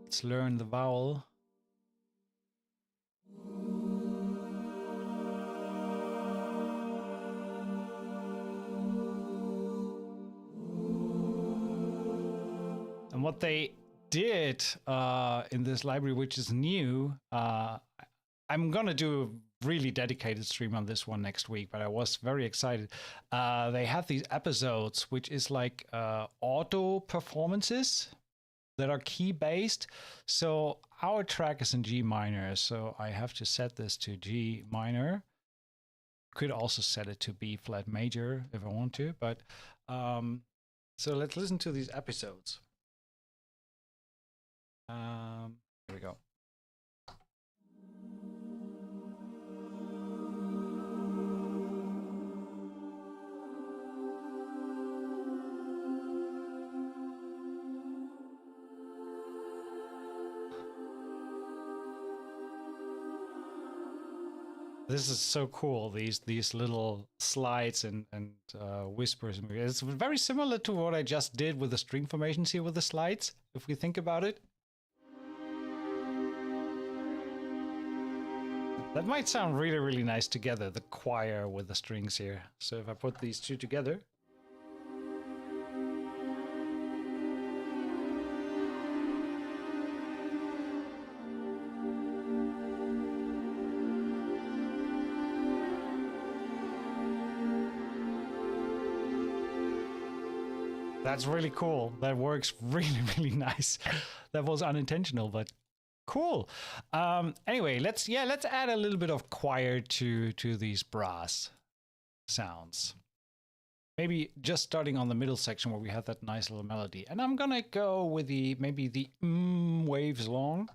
let's learn the vowel And what they did in this library, which is new, I'm going to do a really dedicated stream on this one next week, but I was very excited. They have these episodes, which is like auto performances that are key based. So our track is in G minor, so I have to set this to G minor. Could also set it to B flat major if I want to, but so let's listen to these episodes. Here we go. This is so cool. These little slides and whispers. It's very similar to what I just did with the string formations here with the slides, if we think about it. That might sound really, really nice together, the choir with the strings here. So if I put these two together. That's really cool. That works really, really nice. That was unintentional, but cool. Anyway, let's add a little bit of choir to these brass sounds. Maybe just starting on the middle section where we have that nice little melody. And I'm gonna go with maybe the waves long.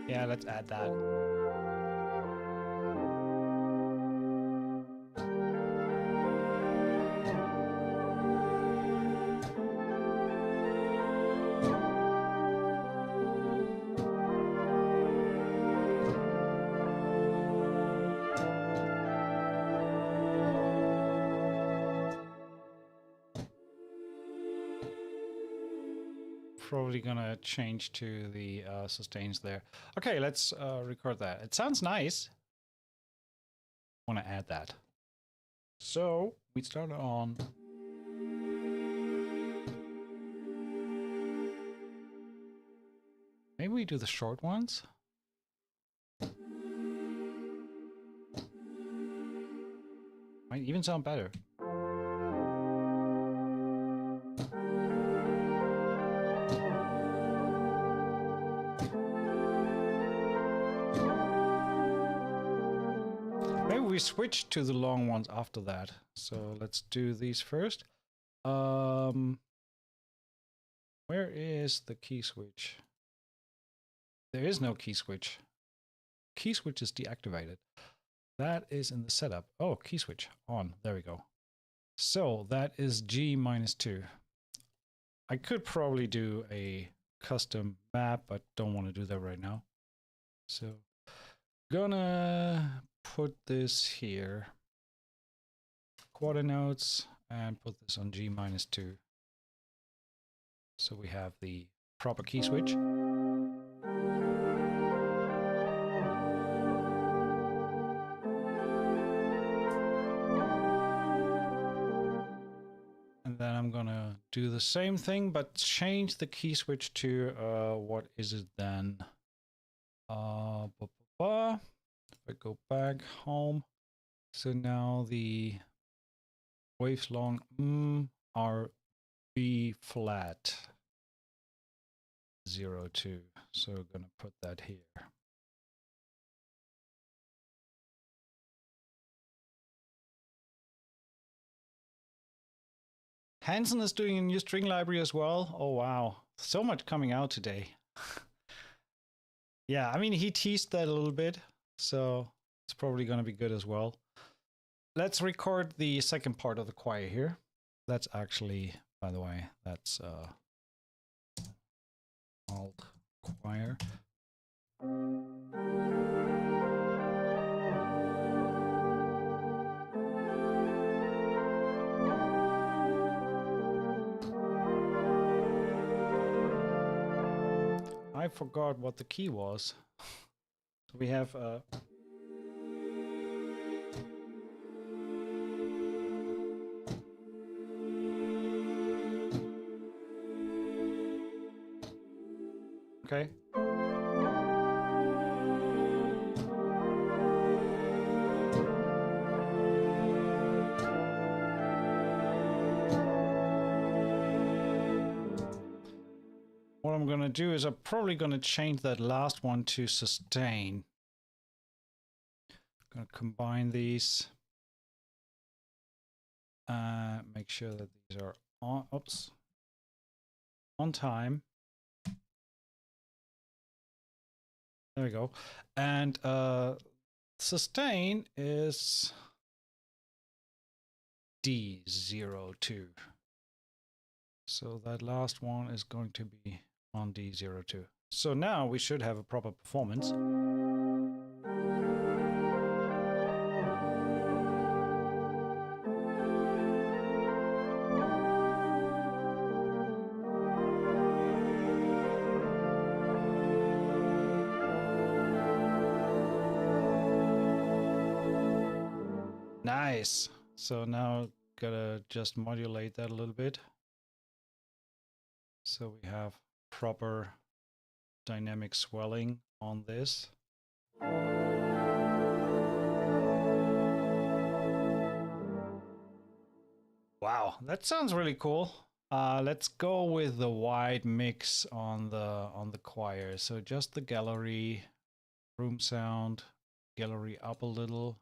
Yeah, let's add that. Probably gonna change to the sustains there. Okay, let's record that. It sounds nice. Want to add that. So we start on. Maybe we do the short ones. Might even sound better. We switch to the long ones after that. So let's do these first. Where is the key switch? There is no key switch. Key switch is deactivated. That is in the setup. Oh, key switch on. There we go. So that is G -2. I could probably do a custom map, but don't want to do that right now. So gonna put this here, quarter notes, and put this on G -2. So we have the proper key switch. And then I'm gonna do the same thing, but change the key switch to, what is it then? If I go back home, so now the waves long are B flat 02. So we're gonna put that here. Hansen is doing a new string library as well. Oh wow, so much coming out today. Yeah, I mean, he teased that a little bit, so it's probably going to be good as well. Let's record the second part of the choir here. That's actually, by the way, that's alt choir. I forgot what the key was. So we have okay. What I'm going to do is I'm probably going to change that last one to sustain. I'm going to combine these. Make sure that these are on, oops, on time. There we go. And sustain is D02. So that last one is going to be on D02. So now we should have a proper performance. Nice. So now gotta just modulate that a little bit. So we have proper dynamic swelling on this. Wow, that sounds really cool. Let's go with the wide mix on the choir. So just the gallery, room sound, gallery up a little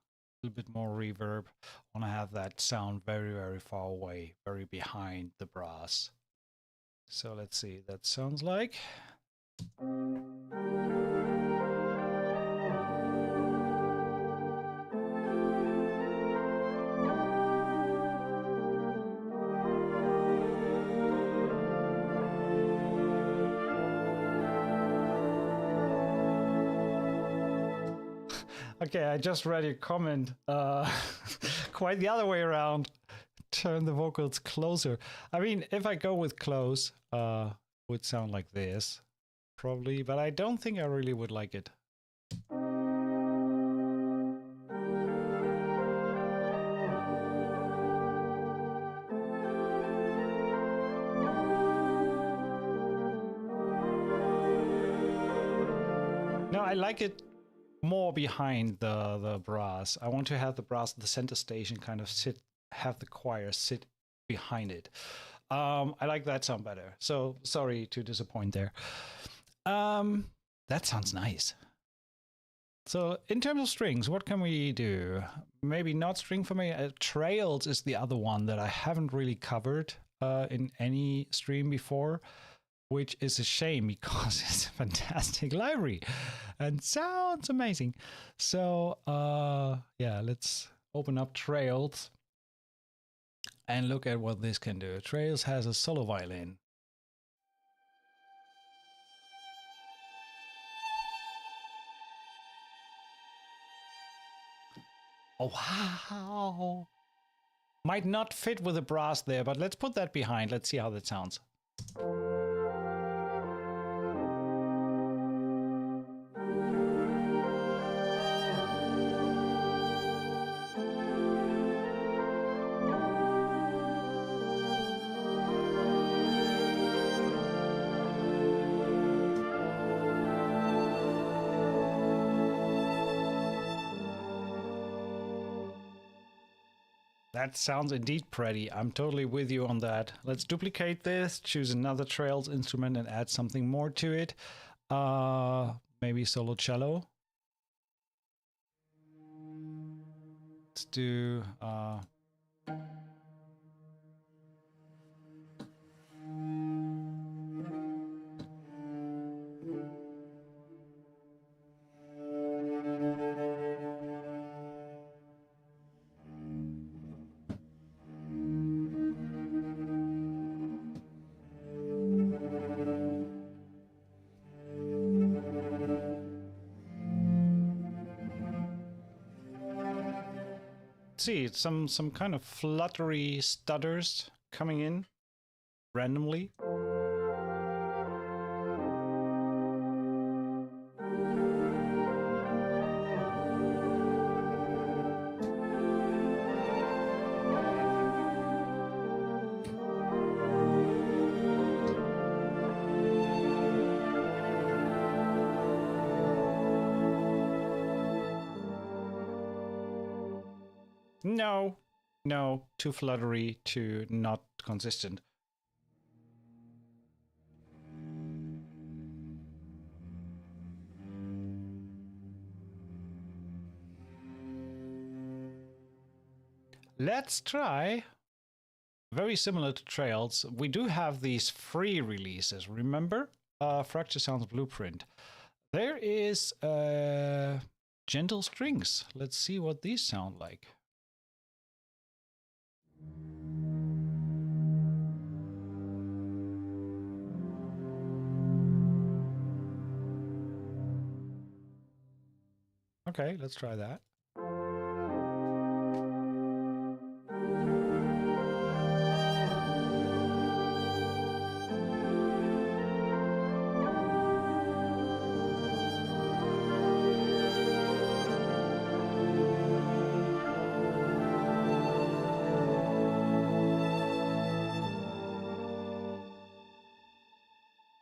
bit more reverb. I want to have that sound very, very far away, very behind the brass. So let's see, that sounds like. Okay, I just read your comment. Quite the other way around. Turn the vocals closer. I mean, if I go with close, would sound like this, probably, but I don't think I really would like it. No, I like it more behind the brass. I want to have the brass at the center station kind of have the choir sit behind it. I like that sound better. So sorry to disappoint there. That sounds nice. So in terms of strings, what can we do? Maybe not string for me. Trails is the other one that I haven't really covered in any stream before, which is a shame because it's a fantastic library and sounds amazing. So yeah, let's open up Trails and look at what this can do. Trails has a solo violin. Oh, wow. Might not fit with the brass there, but let's put that behind. Let's see how that sounds. That sounds indeed pretty. I'm totally with you on that. Let's duplicate this, choose another Trails instrument and add something more to it. Maybe solo cello. Let's do see some kind of fluttery stutters coming in randomly. No, no, too fluttery, too not consistent. Let's try, very similar to Trails, we do have these free releases, remember? Fracture Sounds Blueprint. There is gentle strings. Let's see what these sound like. Okay, let's try that.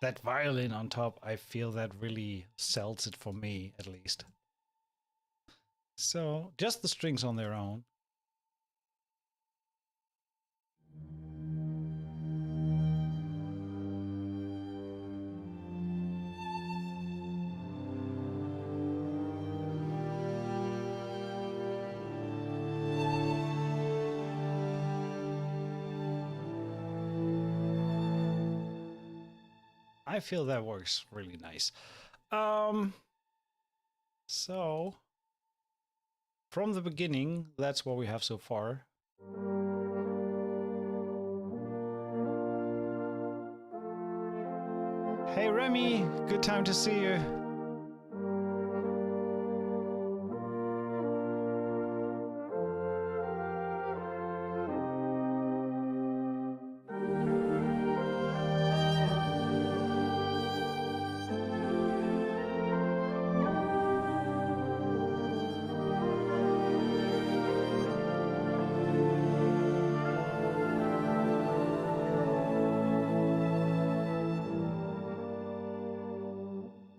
That violin on top, I feel that really sells it for me, at least. So, just the strings on their own. I feel that works really nice. So from the beginning, that's what we have so far. Hey Remy, good time to see you.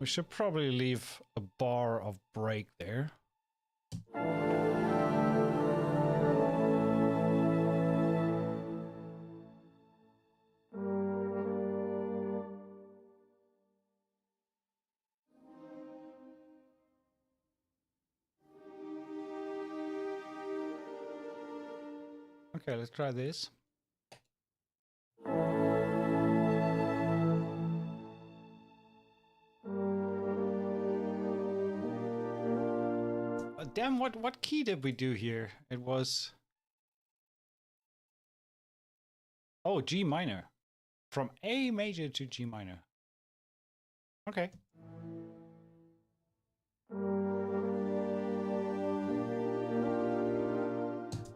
We should probably leave a bar of break there. Okay, let's try this. Damn, what key did we do here? It was... Oh, G minor. From A major to G minor. Okay.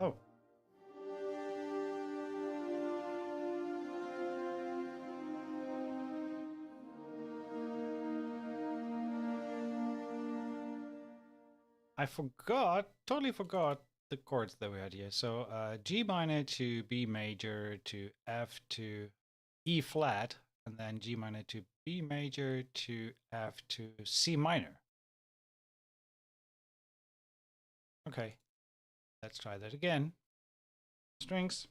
Oh. I totally forgot the chords that we had here. So G minor to B major to F to E flat, and then G minor to B major to F to C minor. Okay, let's try that again. Strings.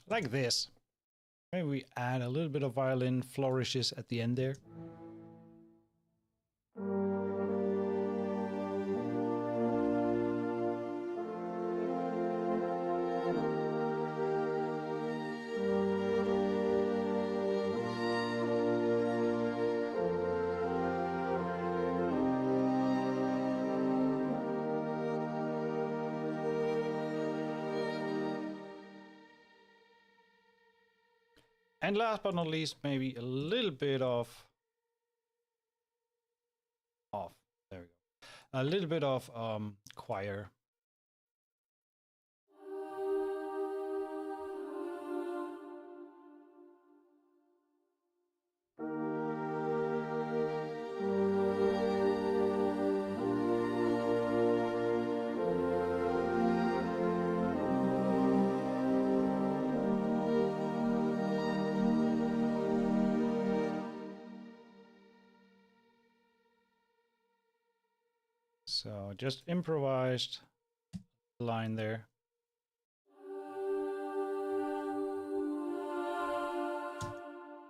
Like this. Maybe we add a little bit of violin flourishes at the end there. And last but not least, maybe a little bit of there we go. A little bit of choir. So just improvised line there.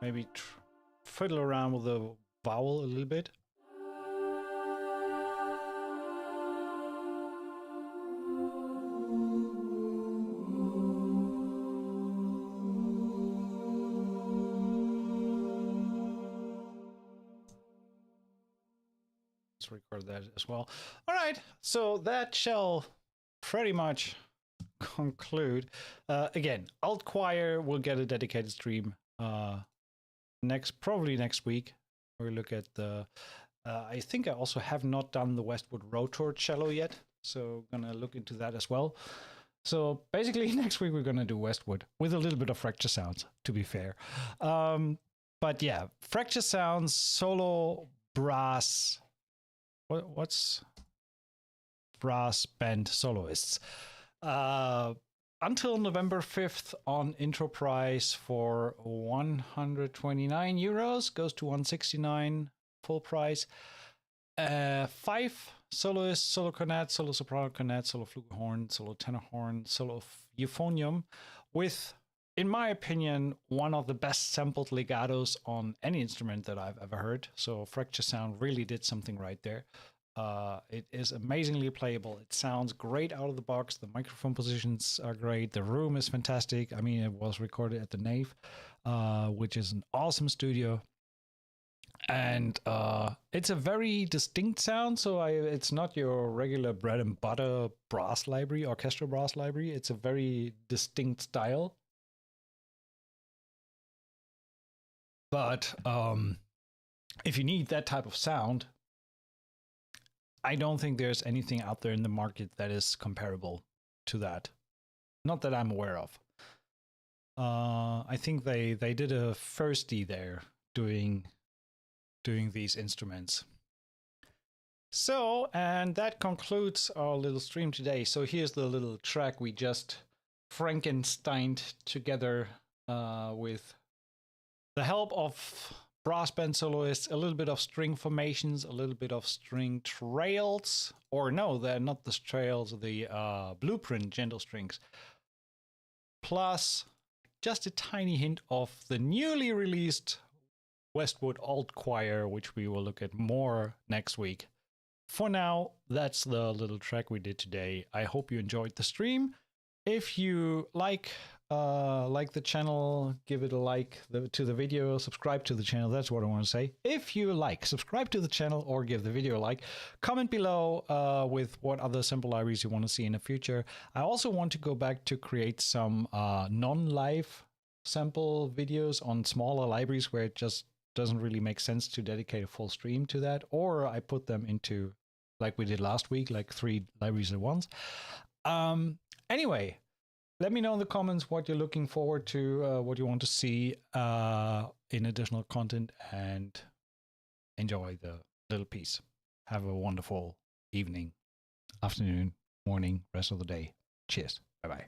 Maybe fiddle around with the vowel a little bit. Let's record that as well. All right, so that shall pretty much conclude. Again, Alt Choir will get a dedicated stream probably next week. We'll look at the. I think I also have not done the Westwood Rotor cello yet, so gonna look into that as well. So basically, next week we're gonna do Westwood with a little bit of fracture sounds, to be fair. But yeah, fracture sounds, solo brass. What's brass band soloists? Until November 5th on intro price for 129 euros, goes to 169 full price. 5 soloists, solo cornet, solo soprano cornet, solo flugelhorn, solo tenor horn, solo euphonium, with, in my opinion, one of the best sampled legatos on any instrument that I've ever heard. So Fracture Sound really did something right there. It is amazingly playable. It sounds great out of the box. The microphone positions are great. The room is fantastic. I mean, it was recorded at the Nave, which is an awesome studio. And it's a very distinct sound. So it's not your regular bread and butter brass library, orchestral brass library. It's a very distinct style. But if you need that type of sound, I don't think there's anything out there in the market that is comparable to that. Not that I'm aware of. I think they did a firstie there doing these instruments. So, and that concludes our little stream today. So here's the little track we just Frankensteined together with the help of brass band soloists, a little bit of string formations, a little bit of string trails, or no, they're not the trails, the blueprint gentle strings, plus just a tiny hint of the newly released Westwood Alt Choir, which we will look at more next week. For now, that's the little track we did today. I hope you enjoyed the stream. If you like the channel, give it a like to the video, subscribe to the channel. That's what I want to say. If you subscribe to the channel or give the video a like. Comment below with what other sample libraries you want to see in the future. I also want to go back to create some non-live sample videos on smaller libraries where it just doesn't really make sense to dedicate a full stream to that, or I put them into, like we did last week, like 3 libraries at once. Anyway, let me know in the comments what you're looking forward to, what you want to see in additional content, and enjoy the little piece. Have a wonderful evening, afternoon, morning, rest of the day. Cheers. Bye-bye.